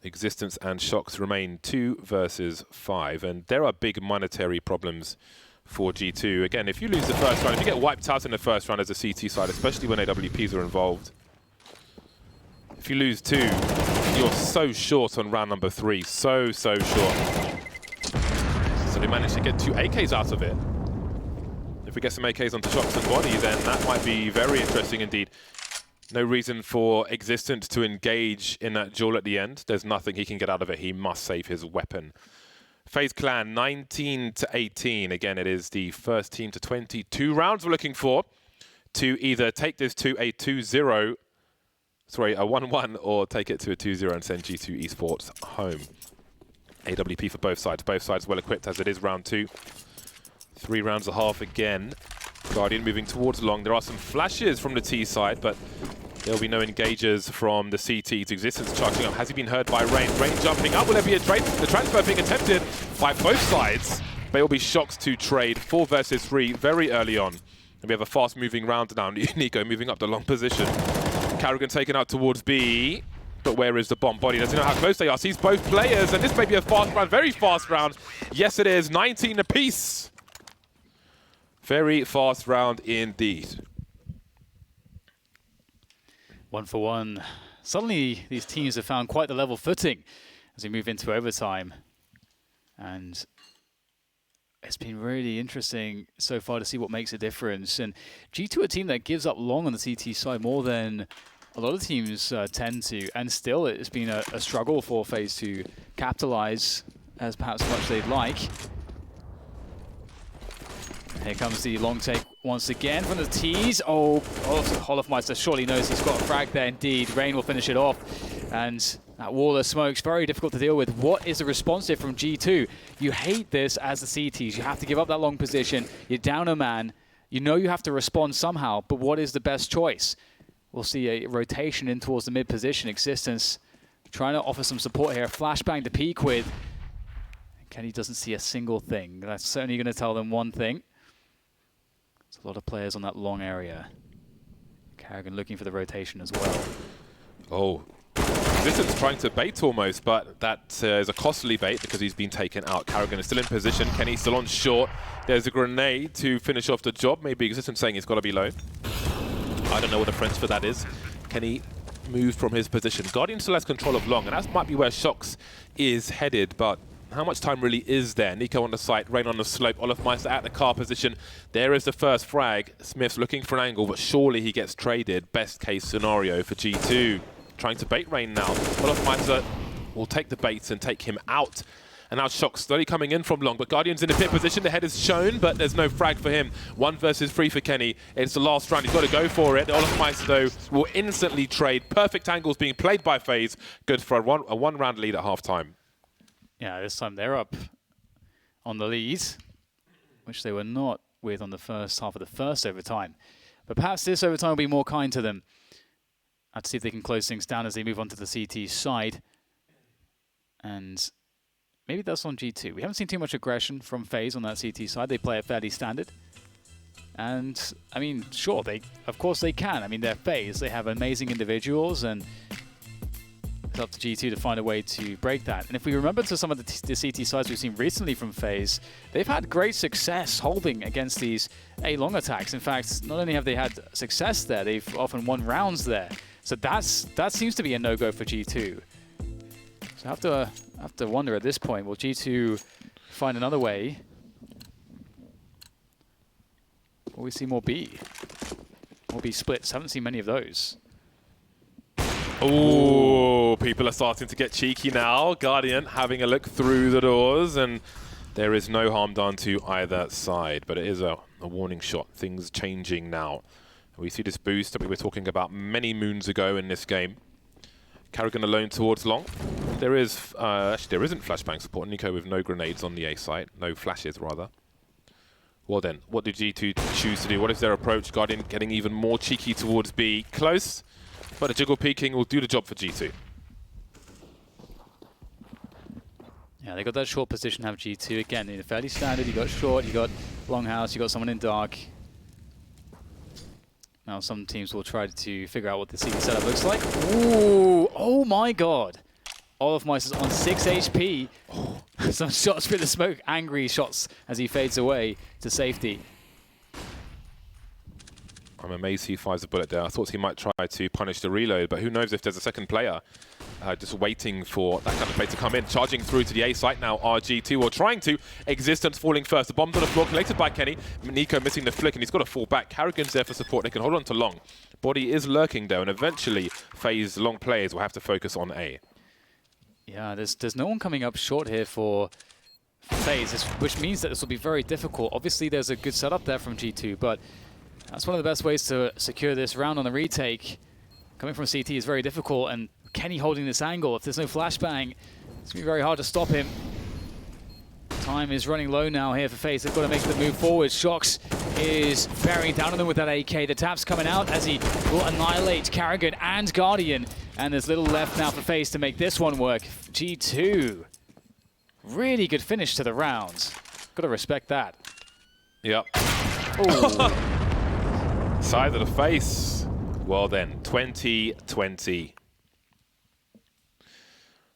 Existence and Shox remain 2 versus 5, and there are big monetary problems for G2. Again, if you lose the first round, if you get wiped out in the first round as a CT side, especially when AWPs are involved, if you lose 2, you're so short on round number 3. So short. So they managed to get 2 AKs out of it. If we get some AKs onto Shox and body, then that might be very interesting indeed. No reason for Existence to engage in that duel at the end. There's nothing he can get out of it. He must save his weapon. FaZe Clan 19 to 18. Again, it is the first team to 22 rounds we're looking for to either take this to a 2-0, sorry, a 1-1, or take it to a 2-0 and send G2 Esports home. AWP for both sides. Both sides well equipped as it is round 2. 3 rounds and a half again. Guardian moving towards long. There are some flashes from the T side, but there'll be no engagers from the CT's. Existence charging up. Has he been heard by Rain? Rain jumping up. Will there be a trade? The transfer being attempted by both sides. But it'll be shocks to trade. 4 versus 3 very early on. And we have a fast-moving round now. Nico moving up the long position. Carrigan taken out towards B. But where is the bomb body? Doesn't know how close they are. Sees both players. And this may be a fast round. Very fast round. Yes, it is. 19 apiece. Very fast round indeed. 1 for 1. Suddenly, these teams have found quite the level footing as we move into overtime. And it's been really interesting so far to see what makes a difference. And G2, a team that gives up long on the CT side more than a lot of teams tend to. And still, it's been a struggle for FaZe to capitalize as perhaps much they'd like. Here comes the long take once again from the T's. Oh, Holofmeister surely knows he's got a frag there indeed. Rain will finish it off. And that wall of smoke's very difficult to deal with. What is the response here from G2? You hate this as the CTs. You have to give up that long position. You're down a man. You know you have to respond somehow, but what is the best choice? We'll see a rotation in towards the mid position. Existence trying to offer some support here. Flashbang to peek with. Kenny doesn't see a single thing. That's certainly going to tell them one thing. There's a lot of players on that long area. Carrigan looking for the rotation as well. Oh, Existence trying to bait almost, but that is a costly bait because he's been taken out. Carrigan is still in position. Kenny still on short. There's a grenade to finish off the job. Maybe Existence saying he's got to be low. I don't know what the French for that is. Kenny moved from his position. Guardian still has control of long, and that might be where Shocks is headed, but how much time really is there? Nico on the site, Rain on the slope, Olofmeister at the car position. There is the first frag. Smith's looking for an angle, but surely he gets traded. Best case scenario for G2. Trying to bait Rain now. Olofmeister will take the baits and take him out. And now Shock's slowly coming in from long, but Guardian's in a pit position. The head is shown, but there's no frag for him. 1 versus 3 for Kenny. It's the last round. He's got to go for it. Olofmeister, though, will instantly trade. Perfect angles being played by FaZe. Good for a one-round lead at halftime. Yeah, this time they're up on the lead, which they were not with on the first half of the first overtime. But perhaps this overtime will be more kind to them. Let's see if they can close things down as they move on to the CT side. And maybe that's on G2. We haven't seen too much aggression from FaZe on that CT side. They play it fairly standard. And, I mean, sure, of course they can. I mean, they're FaZe. They have amazing individuals, and it's up to G2 to find a way to break that. And if we remember to some of the CT sides we've seen recently from FaZe, they've had great success holding against these A-long attacks. In fact, not only have they had success there, they've often won rounds there. So that seems to be a no-go for G2. So I have to wonder at this point, will G2 find another way? Will we see more B? More B splits? Haven't seen many of those. Oh, people are starting to get cheeky now. Guardian having a look through the doors, and there is no harm done to either side, but it is a warning shot. Things changing now. We see this boost that we were talking about many moons ago in this game. Carrigan alone towards long. There is, actually there isn't flashbang support. Nico with no grenades on the A site, no flashes rather. Well then, what did G2 choose to do? What is their approach? Guardian getting even more cheeky towards B. Close. But the jiggle peeking will do the job for G2. Yeah, they got that short position, have G2. Again, fairly standard. You got short, you got longhouse, you got someone in dark. Now some teams will try to figure out what the CT setup looks like. Ooh, oh my god. Olofmeister's on 6 HP. Oh, some shots through the smoke, angry shots as he fades away to safety. I'm amazed he fires a bullet there. I thought he might try to punish the reload, but who knows if there's a second player just waiting for that kind of play to come in. Charging through to the A site now, RG2, or trying to. Existence falling first. The bomb's on the floor, collected by Kenny. Nico missing the flick, and he's got to fall back. Carrigan's there for support. They can hold on to long. Body is lurking though, and eventually FaZe long players will have to focus on A. Yeah, there's no one coming up short here for FaZe, which means that this will be very difficult. Obviously, there's a good setup there from G2, but that's one of the best ways to secure this round on the retake. Coming from CT is very difficult, and Kenny holding this angle. If there's no flashbang, it's going to be very hard to stop him. Time is running low now here for FaZe. They've got to make the move forward. Shox is bearing down on them with that AK. The tap's coming out as he will annihilate Carrigan and Guardian. And there's little left now for FaZe to make this one work. G2. Really good finish to the round. Got to respect that. Yep. Side of the face. Well then, 20-20.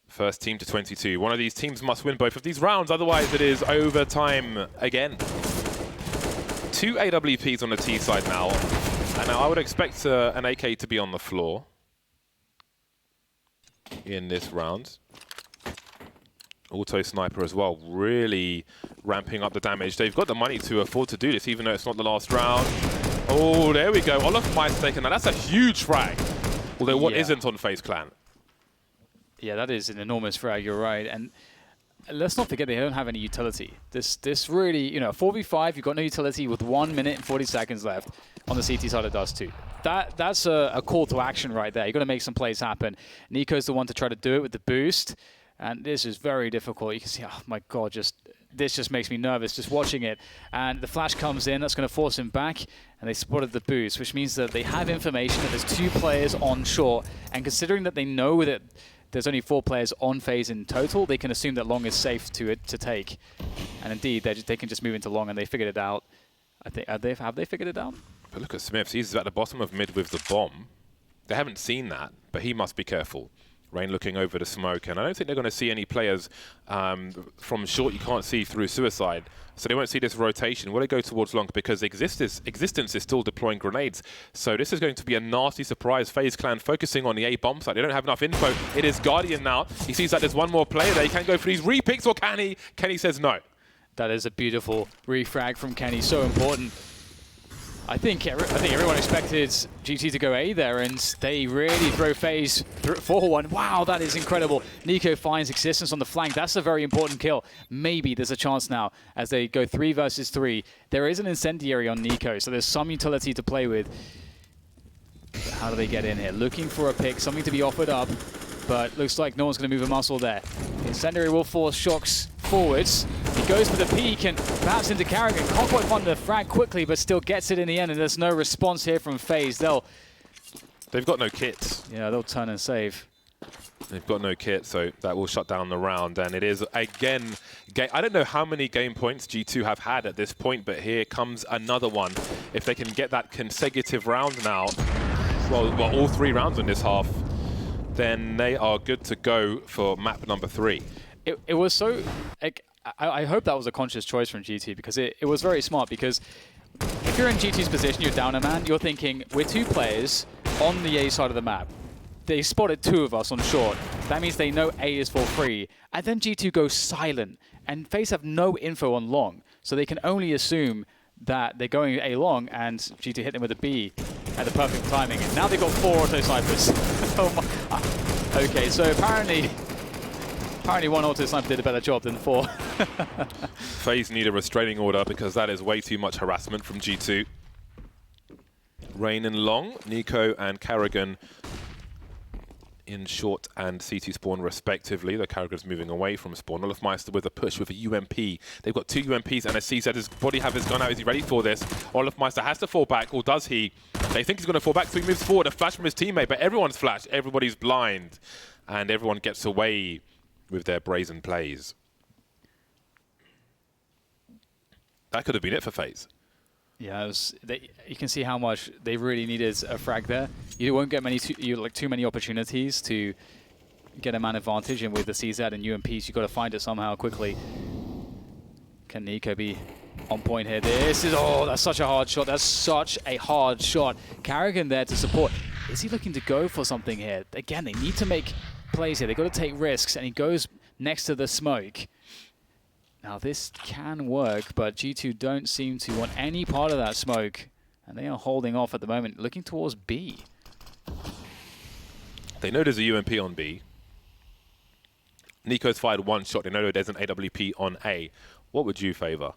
First team to 22. One of these teams must win both of these rounds, otherwise it is overtime again. 2 AWPs on the T side now. And now I would expect an AK to be on the floor in this round. Auto sniper as well, really ramping up the damage. They've got the money to afford to do this, even though it's not the last round. Oh, there we go. Olofmeister taken. Now that's a huge frag. Although what isn't on FaZe Clan? Yeah, that is an enormous frag. You're right, and let's not forget they don't have any utility. This really, you know, 4v5. You've got no utility with 1 minute and 40 seconds left on the CT side of Dust 2. That's a call to action right there. You've got to make some plays happen. Nico's the one to try to do it with the boost. And this is very difficult. You can see, oh my God, this just makes me nervous just watching it. And the flash comes in, that's going to force him back. And they spotted the boost, which means that they have information that there's 2 players on short. And considering that they know that there's only 4 players on FaZe in total, they can assume that long is safe to take. And indeed, they can just move into long, and they figured it out. I think have they figured it out? But look at Smiths. He's at the bottom of mid with the bomb. They haven't seen that, but he must be careful. Rain looking over the smoke, and I don't think they're going to see any players from short you can't see through suicide, so they won't see this rotation. Will they go towards long? Because Existence is still deploying grenades, so this is going to be a nasty surprise. FaZe Clan focusing on the A bomb site. They don't have enough info. It is Guardian now. He sees that there's one more player there. He can go for these repicks, or can he? Kenny says no. That is a beautiful refrag from Kenny, so important. I think everyone expected GT to go A there, and they really throw FaZe for one. Wow, that is incredible. Nico finds Existence on the flank. That's a very important kill. Maybe there's a chance now as they go 3 versus 3. There is an incendiary on Nico, so there's some utility to play with. How do they get in here? Looking for a pick, something to be offered up, but looks like no one's going to move a muscle there. The incendiary will force Shox forwards. He goes for the peak and perhaps into Carrigan. Can't quite find the frag quickly, but still gets it in the end, and there's no response here from FaZe. They've got no kits. Yeah, they'll turn and save. They've got no kit, so that will shut down the round. And it is, again, I don't know how many game points G2 have had at this point, but here comes another one. If they can get that consecutive round now, well all 3 rounds in this half, then they are good to go for map number 3. It was so... I hope that was a conscious choice from GT, because it was very smart, because if you're in GT's position, you're down a man, you're thinking, we're 2 players on the A side of the map. They spotted 2 of us on short. That means they know A is for free. And then G2 goes silent, and FaZe have no info on long, so they can only assume that they're going A long, and G2 hit them with a B at the perfect timing. And now they've got 4 auto snipers. Oh my. Okay, so apparently 1 auto sniper did a better job than 4. FaZe need a restraining order, because that is way too much harassment from G2. Rain and long, Nico and Carrigan in short and CT spawn respectively. The Carrigan's moving away from spawn. Olofmeister with a push with a UMP. They've got 2 UMPs and a CZ. His body have his gun out. Is he ready for this? Olofmeister has to fall back, or does he? They think he's going to fall back, so he moves forward. A flash from his teammate, but everyone's flashed. Everybody's blind, and everyone gets away with their brazen plays. That could have been it for FaZe. Yeah, you can see how much they really needed a frag there. You won't get too many opportunities to get a man advantage, and with the CZ and UMPs, you've got to find it somehow quickly. Can Nico be on point here. This is, oh, that's such a hard shot. That's such a hard shot. Karrigan there to support. Is he looking to go for something here? Again, they need to make plays here. They've got to take risks, and he goes next to the smoke. Now, this can work, but G2 don't seem to want any part of that smoke, and they are holding off at the moment, looking towards B. They know there's a UMP on B. Nico's fired one shot. They know there's an AWP on A. What would you favour?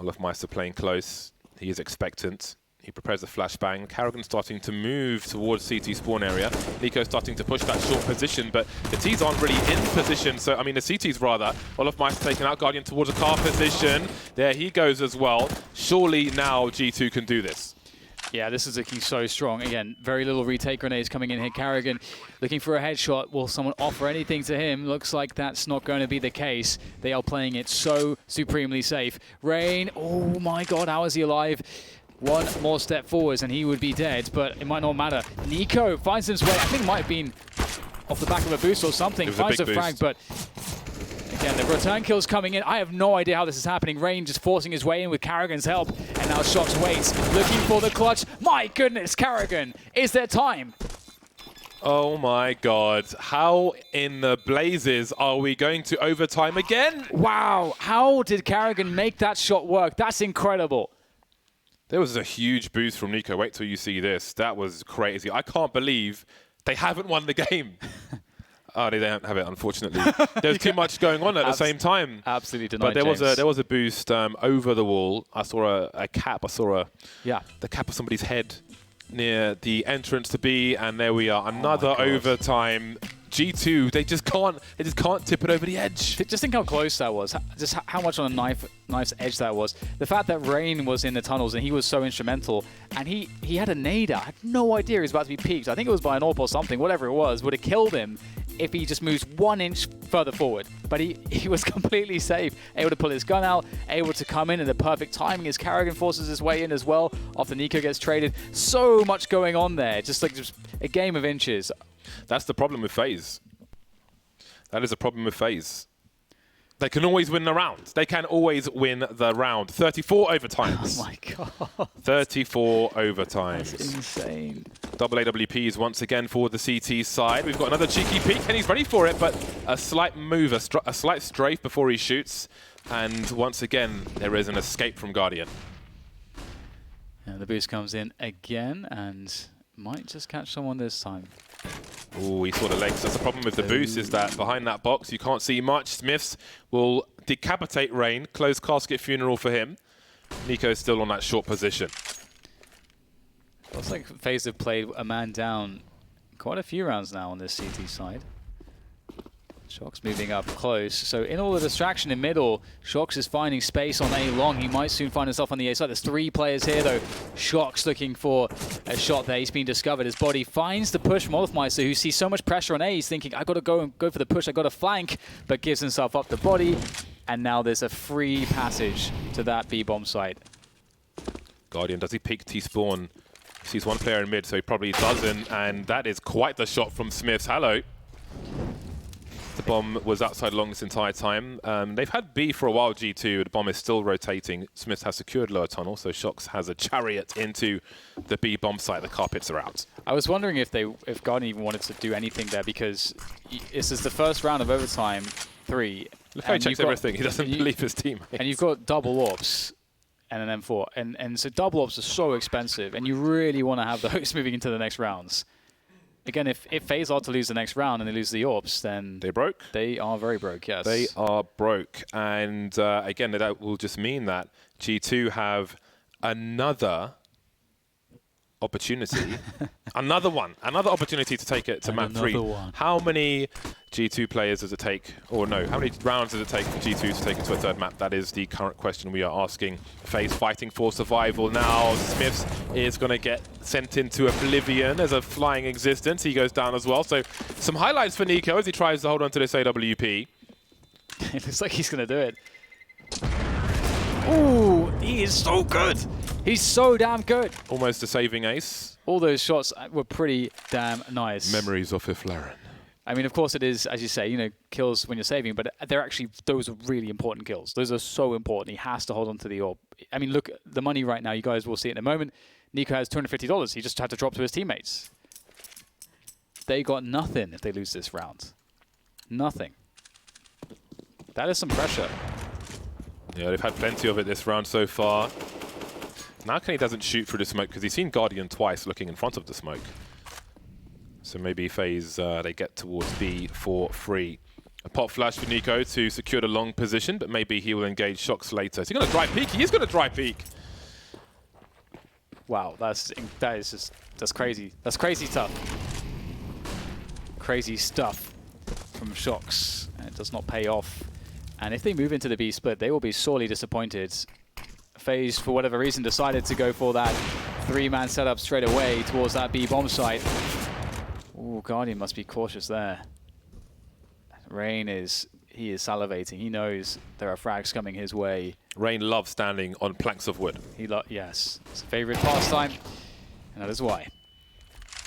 Olofmeister playing close. He is expectant. He prepares a flashbang. Karrigan starting to move towards CT spawn area. Nico starting to push that short position, but the T's aren't really in position. So, I mean, the CT's rather. Olofmeister taking out Guardian towards a car position. There he goes as well. Surely now G2 can do this. Yeah, this is looking so strong. Again, very little retake grenades coming in here. Karrigan looking for a headshot. Will someone offer anything to him? Looks like that's not going to be the case. They are playing it so supremely safe. Rain, oh my god, how is he alive? One more step forwards and he would be dead, but it might not matter. Nico finds his way. I think it might have been off the back of a boost or something. Finds a frag, but again, the return kill's coming in. I have no idea how this is happening. Rain just forcing his way in with Karrigan's help. And now Shox waits, looking for the clutch. My goodness, Karrigan, is there time? Oh my god. How in the blazes are we going to overtime again? Wow, how did Karrigan make that shot work? That's incredible. There was a huge boost from Nico. Wait till you see this. That was crazy. I can't believe they haven't won the game. Oh, they don't have it, unfortunately. There's too much going on at the same time. Absolutely denied. But there was a boost over the wall. I saw a cap. I saw the cap of somebody's head near the entrance to B, and there we are. Another overtime. G2, they just can't tip it over the edge. Just think how close that was. Just how much on a knife's edge that was. The fact that Rain was in the tunnels and he was so instrumental, and he had a nade. I had no idea he was about to be peaked. I think it was by an AWP or something, whatever it was, would have killed him if he just moves 1 inch further forward. But he was completely safe, able to pull his gun out, able to come in at the perfect timing as Karrigan forces his way in as well after Nico gets traded. So much going on there, just a game of inches. That's the problem with FaZe. That is a problem with FaZe. They can always win the round. They can always win the round. 34 overtimes. Oh my god. 34 overtimes. That's insane. Double AWPs once again for the CT side. We've got another cheeky peek, and he's ready for it, but a slight move, a slight strafe before he shoots. And once again, there is an escape from Guardian. And the boost comes in again, and might just catch someone this time. Oh, he saw the legs. That's the problem with the boost, is that behind that box you can't see much. Smiths will decapitate Rain. Closed casket funeral for him. Nico's still on that short position. Looks like FaZe have played a man down quite a few rounds now on this CT side. Shox moving up close. So in all the distraction in middle, Shox is finding space on A long. He might soon find himself on the A side. There's 3 players here though. Shox looking for a shot there. He's been discovered. His body finds the push from Olofmeister, who sees so much pressure on A. He's thinking, I got to go for the push. I got to flank, but gives himself up the body. And now there's a free passage to that B bomb site. Guardian, does he peek T-spawn? He sees one player in mid, so he probably doesn't. And that is quite the shot from Smiths. Hello. The bomb was outside long this entire time. They've had B for a while, G2. The bomb is still rotating. Smith has secured lower tunnel, so Shox has a chariot into the B bomb site. The carpets are out. I was wondering if Guardian even wanted to do anything there, because this is the first round of overtime 3. LeFay checks everything. He doesn't believe his teammates. And you've got double AWPs and an M4. And so double AWPs are so expensive, and you really want to have those moving into the next rounds. Again, if FaZe are to lose the next round and they lose the AWPs, then they broke. They are very broke, yes. They are broke. And again, that will just mean that G2 have another opportunity. another opportunity to take it to map 3. How many G2 players does it take, or no, how many rounds does it take for G2 to take it to a 3rd map? That is the current question we are asking. FaZe fighting for survival now. Smiths is going to get sent into oblivion as a flying existence. He goes down as well. So some highlights for Nico as he tries to hold on to this AWP. It looks like he's going to do it. Ooh, he is so good. He's so damn good. Almost a saving ace. All those shots were pretty damn nice. Memories of Iflaren. I mean, of course it is, as you say, you know, kills when you're saving, but they're actually, those are really important kills. Those are so important. He has to hold on to the orb. I mean, look, the money right now, you guys will see it in a moment. Nico has $250. He just had to drop to his teammates. They got nothing if they lose this round. Nothing. That is some pressure. Yeah, they've had plenty of it this round so far. Now Kenny doesn't shoot through the smoke because he's seen Guardian twice looking in front of the smoke. So maybe FaZe, they get towards B for free. A pop flash for Nico to secure the long position, but maybe he will engage shocks later. Is he going to dry peek? He is going to dry peek. Wow, that's crazy. That's crazy tough. Crazy stuff from shocks, and it does not pay off. And if they move into the B split, they will be sorely disappointed. FaZe, for whatever reason, decided to go for that 3-man setup straight away towards that B bomb site. Ooh, Guardian must be cautious there. Rain is salivating. He knows there are frags coming his way. Rain loves standing on planks of wood. Yes, it's a favorite pastime, and that is why.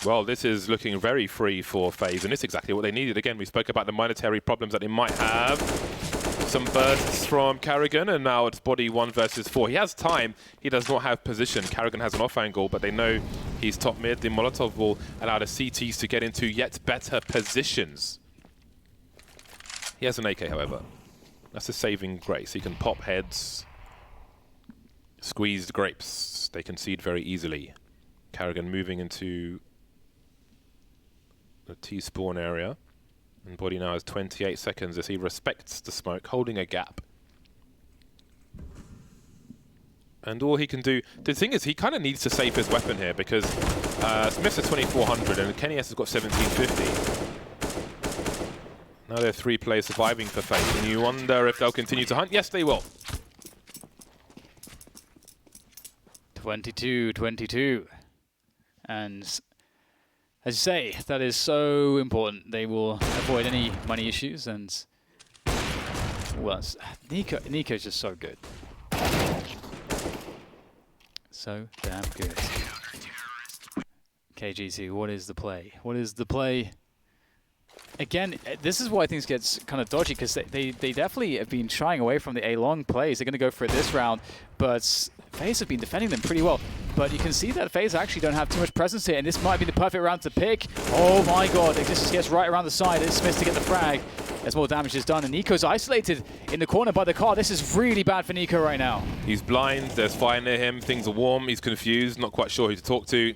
Well, this is looking very free for FaZe, and it's exactly what they needed. Again, we spoke about the monetary problems that they might have. Some bursts from Karrigan, and now it's body 1 versus 4. He has time. He does not have position. Karrigan has an off angle, but they know he's top mid. The Molotov will allow the CTs to get into yet better positions. He has an AK, however. That's a saving grace. He can pop heads. Squeezed grapes. They concede very easily. Karrigan moving into the T-spawn area. And body now has 28 seconds as he respects the smoke, holding a gap. And all he can do... The thing is, he kind of needs to save his weapon here because Smith's at 2400 and Kenny S has got 1750. Now there are 3 players surviving for FaZe, and you wonder if they'll continue to hunt. Yes, they will. 22-22. And as you say, that is so important. They will avoid any money issues, and well, Nico's just so good. So damn good. KG2, what is the play? What is the play? Again, this is why things get kind of dodgy, because they definitely have been shying away from the A-long plays. They're going to go for it this round, but FaZe have been defending them pretty well. But you can see that FaZe actually don't have too much presence here, and this might be the perfect round to pick. Oh my god, it just gets right around the side. It's Smith to get the frag as more damage is done, and Nico's isolated in the corner by the car. This is really bad for Nico right now. He's blind, there's fire near him, things are warm, he's confused, not quite sure who to talk to.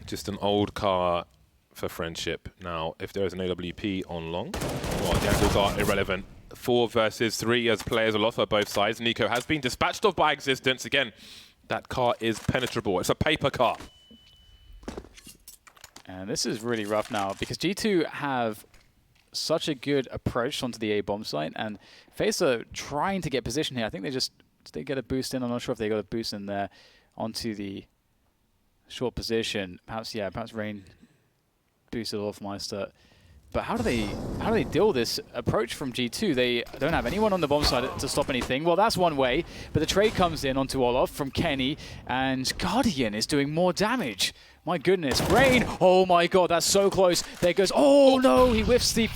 Just an old car for friendship. Now, if there is an AWP on long, well, the angles are irrelevant. 4 versus 3 as players are lost by both sides. Nico has been dispatched off by Existence. Again, that car is penetrable. It's a paper car. And this is really rough now because G2 have such a good approach onto the A bomb site, and FaZe are trying to get position here. I think did they get a boost in? I'm not sure if they got a boost in there onto the short position. Perhaps Rain boosted off Meister. But how do they deal with this approach from G2? They don't have anyone on the bomb side to stop anything. Well, that's one way, but the trade comes in onto Olof from Kenny, and Guardian is doing more damage. My goodness, Rain! Oh my god, that's so close. There goes, oh no, he whiffs the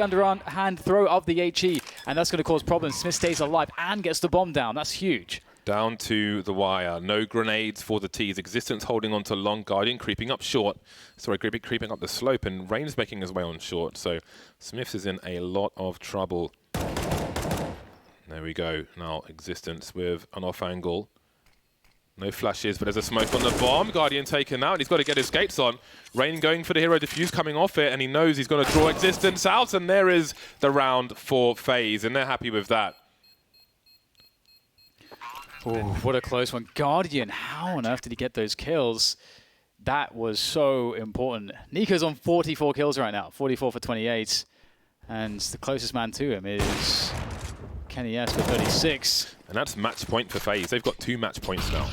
underhand throw of the HE, and that's going to cause problems. Smith stays alive and gets the bomb down. That's huge. Down to the wire. No grenades for the T's. Existence holding on to long. Guardian creeping up short. Sorry, creeping up the slope, and Rain's making his way on short. So Smiths is in a lot of trouble. There we go. Now Existence with an off angle. No flashes, but there's a smoke on the bomb. Guardian taken out, and he's got to get his skates on. Rain going for the hero diffuse, coming off it, and he knows he's going to draw Existence out, and there is the round for FaZe, and they're happy with that. Oh, what a close one. Guardian, how on earth did he get those kills? That was so important. Nico's on 44 kills right now, 44 for 28. And the closest man to him is Kenny S with 36. And that's match point for FaZe. They've got 2 match points now.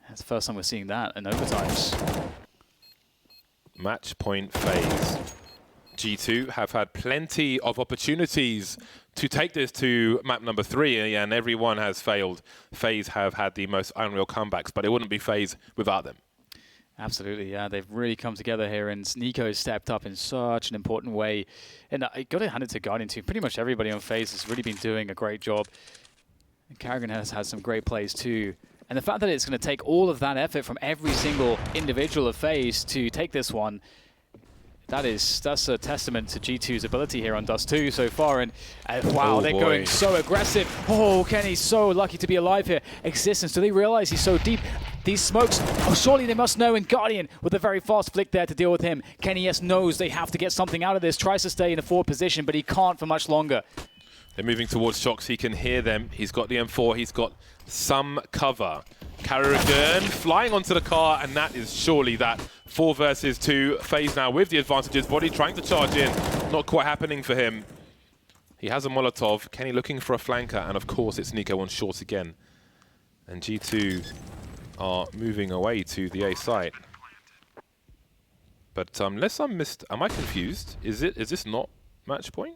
That's the first time we're seeing that in overtimes. Match point FaZe. G2 have had plenty of opportunities to take this to map number 3, and everyone has failed. FaZe have had the most unreal comebacks, but it wouldn't be FaZe without them. Absolutely, yeah. They've really come together here, and Nico stepped up in such an important way. And I got to hand it to Guardian too. Pretty much everybody on FaZe has really been doing a great job. And Karrigan has had some great plays too. And the fact that it's going to take all of that effort from every single individual of FaZe to take this one, that's a testament to G2's ability here on Dust 2 so far. And wow, they're going so aggressive. Oh, Kenny's so lucky to be alive here. Existence, do they realize he's so deep? These smokes, oh, surely they must know. And Guardian with a very fast flick there to deal with him. Kenny S knows they have to get something out of this. Tries to stay in a forward position, but he can't for much longer. They're moving towards Shox. He can hear them. He's got the M4. He's got some cover. Karrigan flying onto the car, and that is surely that 4 versus 2. FaZe now with the advantages. Body trying to charge in. Not quite happening for him. He has a Molotov. Kenny looking for a flanker, and of course it's Nico on short again. And G2 are moving away to the A site. But unless I'm missed, am I confused? Is this not match point?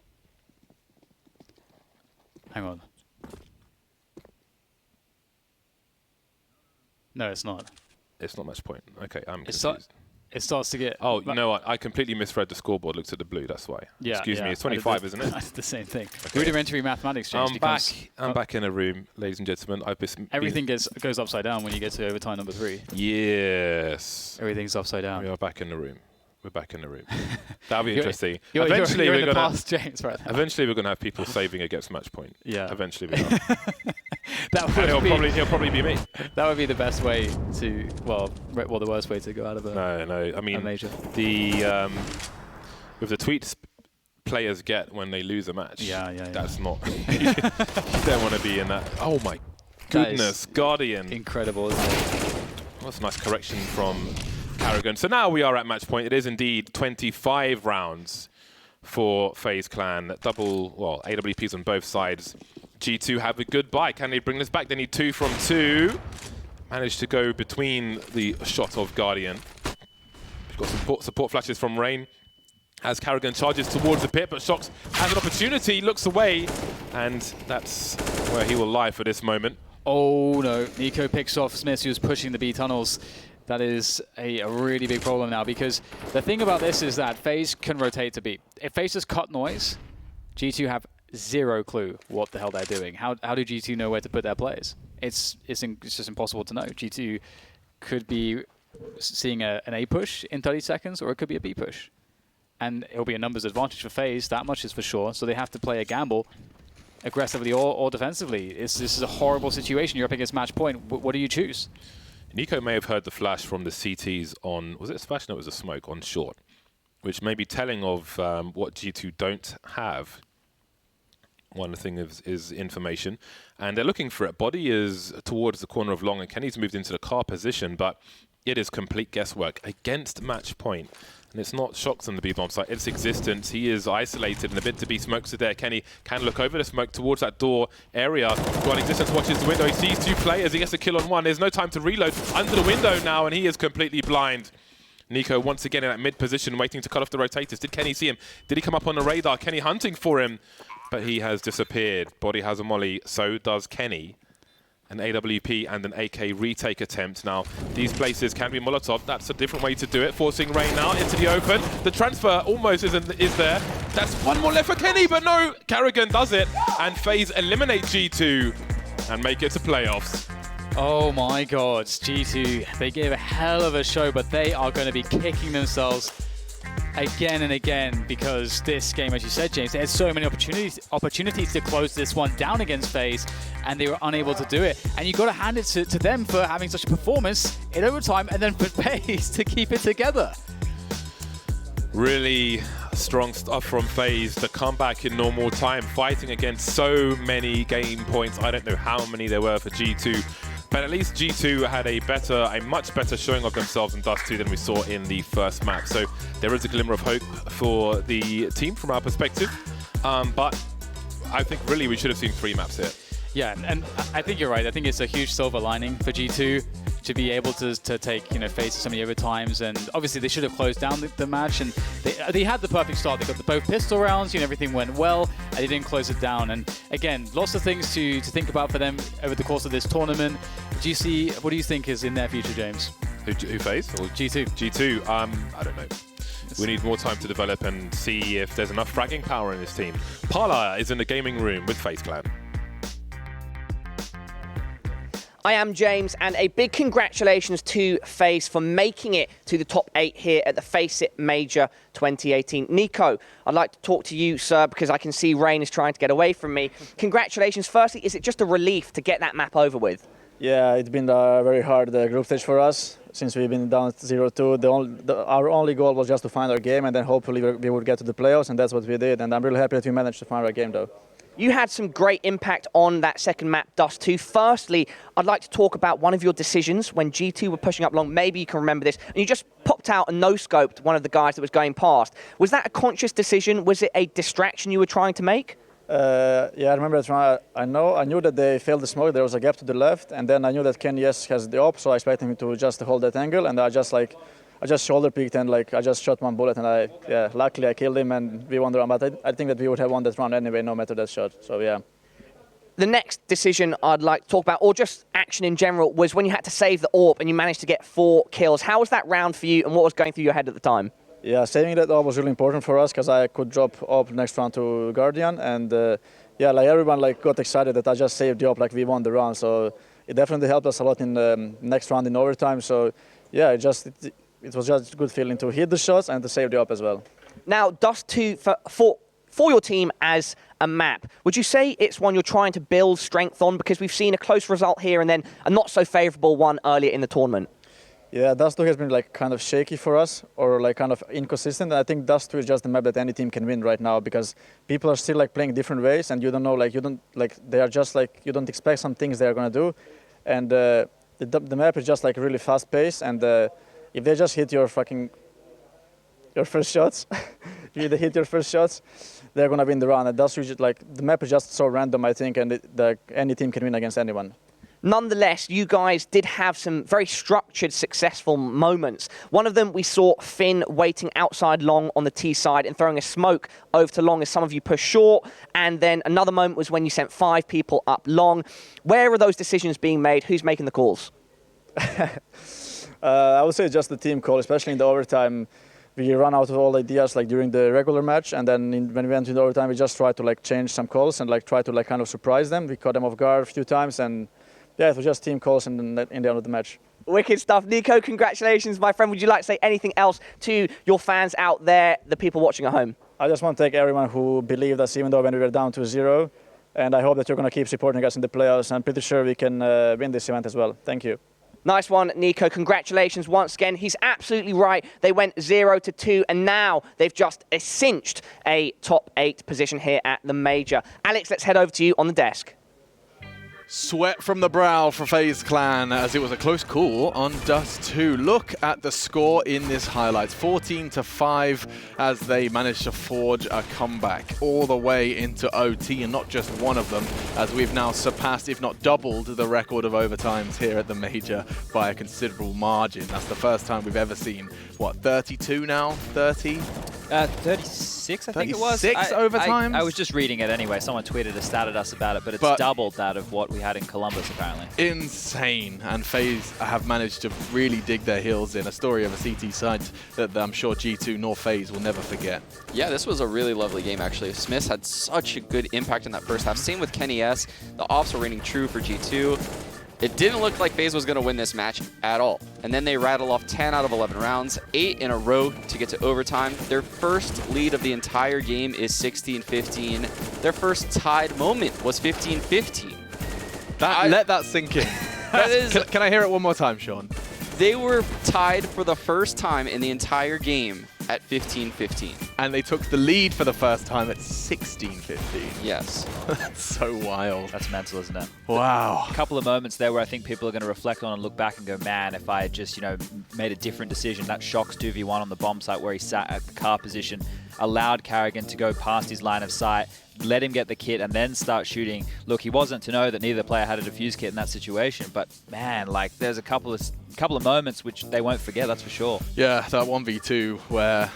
Hang on. No, it's not. It's not match point. Okay, I'm confused. It starts to get... Oh, you know what? I completely misread the scoreboard. Looked at the blue, that's why. Yeah, Excuse me, it's 25, isn't it? That's the same thing. Okay. Rudimentary mathematics, James. I'm back in a room, ladies and gentlemen. Everything goes upside down when you get to overtime number 3. Yes. Everything's upside down. We are back in the room. We're back in the room. That'll be interesting. Eventually, we're going to have people saving against match point. Yeah. Eventually, we are. He'll probably be me. That would be the best way to, well, the worst way to go out of a No. I mean, major. With the tweets players get when they lose a match. Yeah. That's not. You don't want to be in that. Oh my goodness, Guardian. Incredible, isn't it? That's a nice correction from Karrigan. So now we are at match point. It is indeed 25 rounds for FaZe Clan. AWPs on both sides. G2 have a good buy. Can they bring this back? They need 2 from 2. Managed to go between the shot of Guardian. We've got support flashes from Rain as Karrigan charges towards the pit, but Shox has an opportunity, looks away, and that's where he will lie for this moment. Oh no, Nico picks off Smith, who was pushing the B tunnels. That is a really big problem now, because the thing about this is that FaZe can rotate to B. If FaZe just cut noise, G2 have zero clue what the hell they're doing. How do G2 know where to put their players? It's just impossible to know. G2 could be seeing an A push in 30 seconds, or it could be a B push. And it'll be a numbers advantage for FaZe, that much is for sure. So they have to play a gamble, aggressively or defensively. This is a horrible situation. You're up against match point. What do you choose? Nico may have heard the flash from the CTs on, was it a flash? No, it was a smoke on short, which may be telling of what G2 don't have. One thing is information, and they're looking for it. Body is towards the corner of long, and Kenny's moved into the car position, but it is complete guesswork against match point. And it's not Shox on the B-bomb site, it's Existence. He is isolated and a bit to be smokes are there. Kenny can look over the smoke towards that door area. While Existence watches the window, he sees 2 players, he gets a kill on 1. There's no time to reload under the window now, and he is completely blind. Nico once again in that mid position, waiting to cut off the rotators. Did Kenny see him? Did he come up on the radar? Kenny hunting for him, but he has disappeared. Body has a molly, so does Kenny. An AWP and an AK retake attempt. Now, these places can be Molotov. That's a different way to do it. Forcing Rain now into the open. The transfer almost is there. That's one more left for Kenny, but no, Karrigan does it. And FaZe eliminate G2 and make it to playoffs. Oh my God, G2, they gave a hell of a show, but they are going to be kicking themselves again and again, because this game, as you said, James, they had so many opportunities to close this one down against FaZe, and they were unable to do it. And you've got to hand it to them for having such a performance in overtime, and then for FaZe to keep it together. Really strong stuff from FaZe. The comeback in normal time, fighting against so many game points. I don't know how many there were for G2. But at least G2 had a much better showing of themselves in Dust 2 than we saw in the first map. So there is a glimmer of hope for the team from our perspective. But I think really we should have seen 3 maps here. Yeah, and I think you're right. I think it's a huge silver lining for G2 to be able to take FaZe to so many overtimes, and obviously they should have closed down the match, and they had the perfect start. They got both pistol rounds, everything went well, and they didn't close it down. And again, lots of things to think about for them over the course of this tournament. What do you think is in their future, James? Who FaZe? Or G2. G2. I don't know. We need more time to develop and see if there's enough fragging power in this team. Parla is in the gaming room with FaZe Clan. I am James, and a big congratulations to FaZe for making it to the top 8 here at the FACEIT Major 2018. Nico, I'd like to talk to you, sir, because I can see Rain is trying to get away from me. Congratulations. Firstly, is it just a relief to get that map over with? Yeah, it's been a very hard group stage for us since we've been down 0-2. Our only goal was just to find our game, and then hopefully we would get to the playoffs, and that's what we did. And I'm really happy that we managed to find our game, though. You had some great impact on that second map, Dust 2. Firstly, I'd like to talk about one of your decisions when G2 were pushing up long. Maybe you can remember this. And you just popped out and no-scoped one of the guys that was going past. Was that a conscious decision? Was it a distraction you were trying to make? Yeah, I remember that. I knew that they failed the smoke. There was a gap to the left, and then I knew that Kenny S has the op, so I expected him to just hold that angle, and I just shoulder peeked and I just shot one bullet, and luckily I killed him and we won the round. But I think that we would have won that round anyway, no matter that shot. So yeah. The next decision I'd like to talk about, or just action in general, was when you had to save the AWP and you managed to get 4 kills. How was that round for you, and what was going through your head at the time? Yeah, saving that AWP was really important for us because I could drop AWP next round to Guardian, and everyone got excited that I just saved the AWP, we won the round. So it definitely helped us a lot in the next round in overtime. So yeah, it was just a good feeling to hit the shots and to save the AWP as well. Now, Dust 2 for your team as a map, would you say it's one you're trying to build strength on? Because we've seen a close result here and then a not so favourable one earlier in the tournament. Yeah, Dust 2 has been kind of shaky for us, or kind of inconsistent. And I think Dust 2 is just the map that any team can win right now, because people are still playing different ways, and you don't know, they are just you don't expect some things they are going to do. And the map is just really fast paced, and if they just hit your first shots, if they hit your first shots, they're going to win the round. And that's usually the map is just so random, I think, and any team can win against anyone. Nonetheless, you guys did have some very structured, successful moments. One of them, we saw Finn waiting outside long on the T side and throwing a smoke over to long as some of you push short. And then another moment was when you sent 5 people up long. Where are those decisions being made? Who's making the calls? I would say just the team call, especially in the overtime. We run out of all ideas during the regular match, and then when we went into overtime, we just tried to change some calls and try to kind of surprise them. We caught them off guard a few times, and yeah, it was just team calls in the end of the match. Wicked stuff. Nico, congratulations, my friend. Would you like to say anything else to your fans out there, the people watching at home? I just want to thank everyone who believed us, even though when we were down to 0. And I hope that you're going to keep supporting us in the playoffs. I'm pretty sure we can win this event as well. Thank you. Nice one, Nico. Congratulations once again. He's absolutely right. They went 0-2, and now they've just cinched a top 8 position here at the Major. Alex, let's head over to you on the desk. Sweat from the brow for FaZe Clan as it was a close call on Dust 2. Look at the score in this highlights, 14-5 as they managed to forge a comeback all the way into OT, and not just one of them, as we've now surpassed, if not doubled, the record of overtimes here at the Major by a considerable margin. That's the first time we've ever seen, what, 32 now? 30? 36, I think it was. 36 overtimes? I was just reading it anyway. Someone tweeted a stat at us about it, but it's doubled that of what we had in Columbus, apparently. Insane. And FaZe have managed to really dig their heels in. A story of a CT side that I'm sure G2 nor FaZe will never forget. Yeah, this was a really lovely game, actually. Smith had such a good impact in that first half. Same with Kenny S. The ops were reigning true for G2. It didn't look like FaZe was going to win this match at all. And then they rattle off 10 out of 11 rounds, 8 in a row to get to overtime. Their first lead of the entire game is 16-15. Their first tied moment was 15-15. Let that sink in. Can I hear it one more time, Sean? They were tied for the first time in the entire game at 15-15. And they took the lead for the first time at 16-15. Yes. That's so wild. That's mental, isn't it? Wow. A couple of moments there where I think people are going to reflect on and look back and go, man, if I had just, made a different decision. That Shox 2v1 on the bomb site where he sat at the car position, allowed Carrigan to go past his line of sight, let him get the kit and then start shooting. Look, he wasn't to know that neither player had a defuse kit in that situation, but man, there's a couple of moments which they won't forget, that's for sure. Yeah, that 1v2 where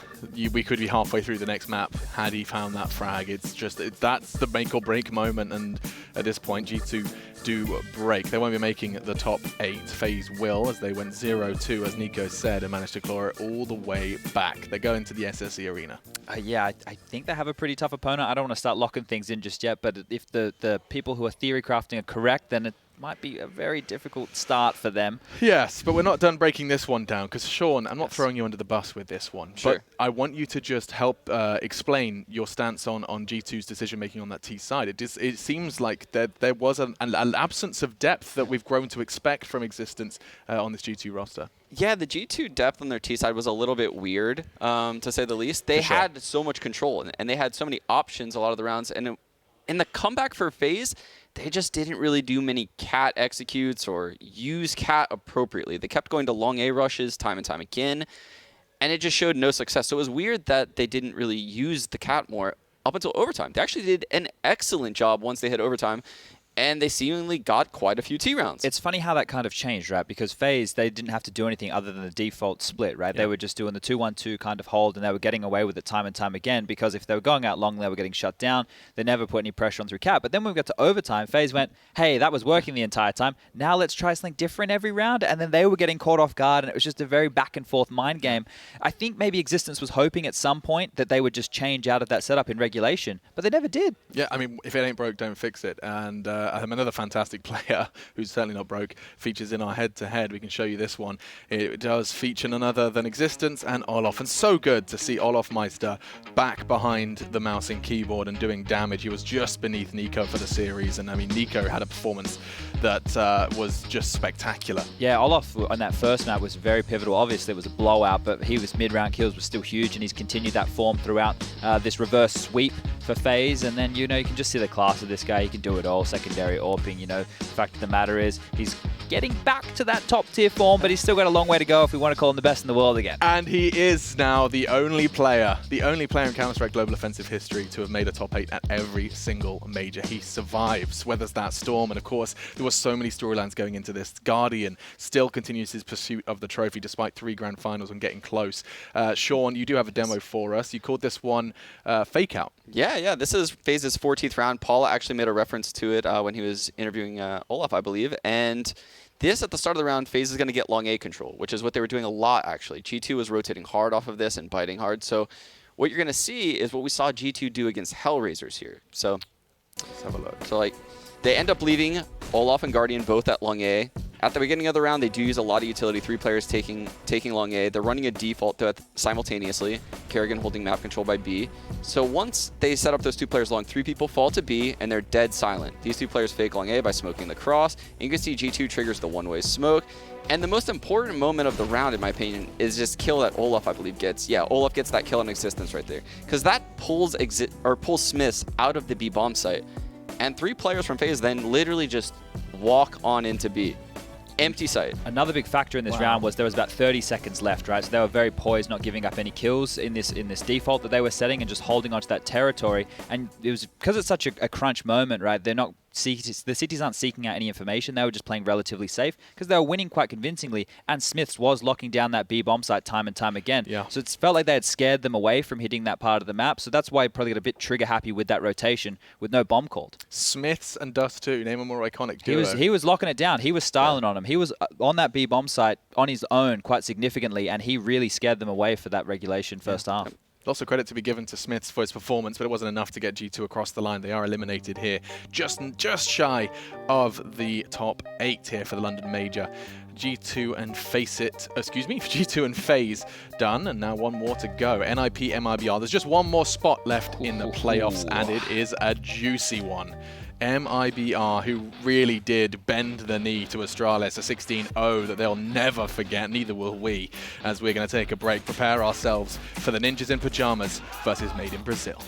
we could be halfway through the next map had he found that frag. It's just, that's the make or break moment, and at this point G2 do break. They won't be making the top 8. FaZe will, as they went 0-2, as Nico said, and managed to claw it all the way back. They're going to the SSE Arena. Yeah, I think they have a pretty tough opponent. I don't want to start locking things in just yet, but if the people who are theory crafting are correct, then it might be a very difficult start for them. Yes, but we're not done breaking this one down, because Sean, I'm not throwing you under the bus with this one, Sure. but I want you to just help explain your stance on G2's decision-making on that T side. It seems like there was an absence of depth that we've grown to expect from existence on this G2 roster. Yeah, the G2 depth on their T side was a little bit weird, to say the least. They had so much control, and they had so many options a lot of the rounds. And in the comeback for FaZe, they just didn't really do many cat executes or use cat appropriately. They kept going to long A rushes time and time again, and it just showed no success. So it was weird that they didn't really use the cat more up until overtime. They actually did an excellent job once they hit overtime, and they seemingly got quite a few T rounds. It's funny how that kind of changed, right? Because FaZe, they didn't have to do anything other than the default split, right? Yeah. They were just doing the 2-1-2 kind of hold, and they were getting away with it time and time again, because if they were going out long, they were getting shut down. They never put any pressure on through cat. But then when we got to overtime, FaZe went, hey, that was working the entire time. Now let's try something different every round. And then they were getting caught off guard, and it was just a very back and forth mind game. I think maybe Existence was hoping at some point that they would just change out of that setup in regulation, but they never did. Yeah, I mean, if it ain't broke, don't fix it. And I'm another fantastic player who's certainly not broke, features in our head-to-head. We can show you this one. It does feature none other than Existence and Olof, and so good to see Olof Meister back behind the mouse and keyboard and doing damage. He was just beneath Nico for the series, and I mean, Nico had a performance that was just spectacular. Yeah, Olof on that first map was very pivotal. Obviously, it was a blowout, but he was mid-round kills was still huge, and he's continued that form throughout this reverse sweep for FaZe. And then, you know, you can just see the class of this guy. He can do it all, secondary AWPing. You know, the fact of the matter is he's getting back to that top-tier form, but he's still got a long way to go if we want to call him the best in the world again. And he is now the only player in Counter-Strike Global Offensive history to have made a top 8 at every single major. He survives, weathers that storm, and of course, there were so many storylines going into this. Guardian still continues his pursuit of the trophy despite 3 grand finals and getting close. Sean, you do have a demo for us. You called this one Fake Out. Yeah, this is FaZe's 14th round. Paula actually made a reference to it when he was interviewing Olaf, I believe. And this, at the start of the round, FaZe is going to get long A control, which is what they were doing a lot, actually. G2 was rotating hard off of this and biting hard. So what you're going to see is what we saw G2 do against Hellraisers here. So let's have a look. So, like, they end up leaving Olaf and Guardian both at long A. At the beginning of the round, they do use a lot of utility. 3 players taking long A. They're running a default simultaneously. Kerrigan holding map control by B. So once they set up those 2 players long, 3 people fall to B, and they're dead silent. These 2 players fake long A by smoking the cross. And you can see G2 triggers the one-way smoke. And the most important moment of the round, in my opinion, is this kill that Olaf, I believe, gets. Yeah, Olaf gets that kill on Existence right there. Because that pulls Smiths out of the B bomb site. And 3 players from FaZe then literally just walk on into B. Empty site. Another big factor in this round was there was about 30 seconds left, right? So they were very poised, not giving up any kills in this default that they were setting and just holding onto that territory. And it was because it's such a crunch moment, right? They're not the cities aren't seeking out any information. They were just playing relatively safe because they were winning quite convincingly, and Smiths was locking down that B bomb site time and time again. Yeah. So it felt like they had scared them away from hitting that part of the map. So that's why he probably got a bit trigger happy with that rotation with no bomb called. Smiths and Dust 2, name a more iconic duo. He was locking it down. He was styling on him. He was on that B bomb site on his own quite significantly, and he really scared them away for that regulation first half. Lots of credit to be given to Smiths for his performance, but it wasn't enough to get G2 across the line. They are eliminated here, just shy of the top 8 here for the London Major. G2 and FaZe done, and now one more to go. NIP, MIBR. There's just one more spot left in the playoffs, and it is a juicy one. MIBR, who really did bend the knee to Astralis, a 16-0 that they'll never forget, neither will we, as we're going to take a break, prepare ourselves for the Ninjas in Pajamas versus Made in Brazil.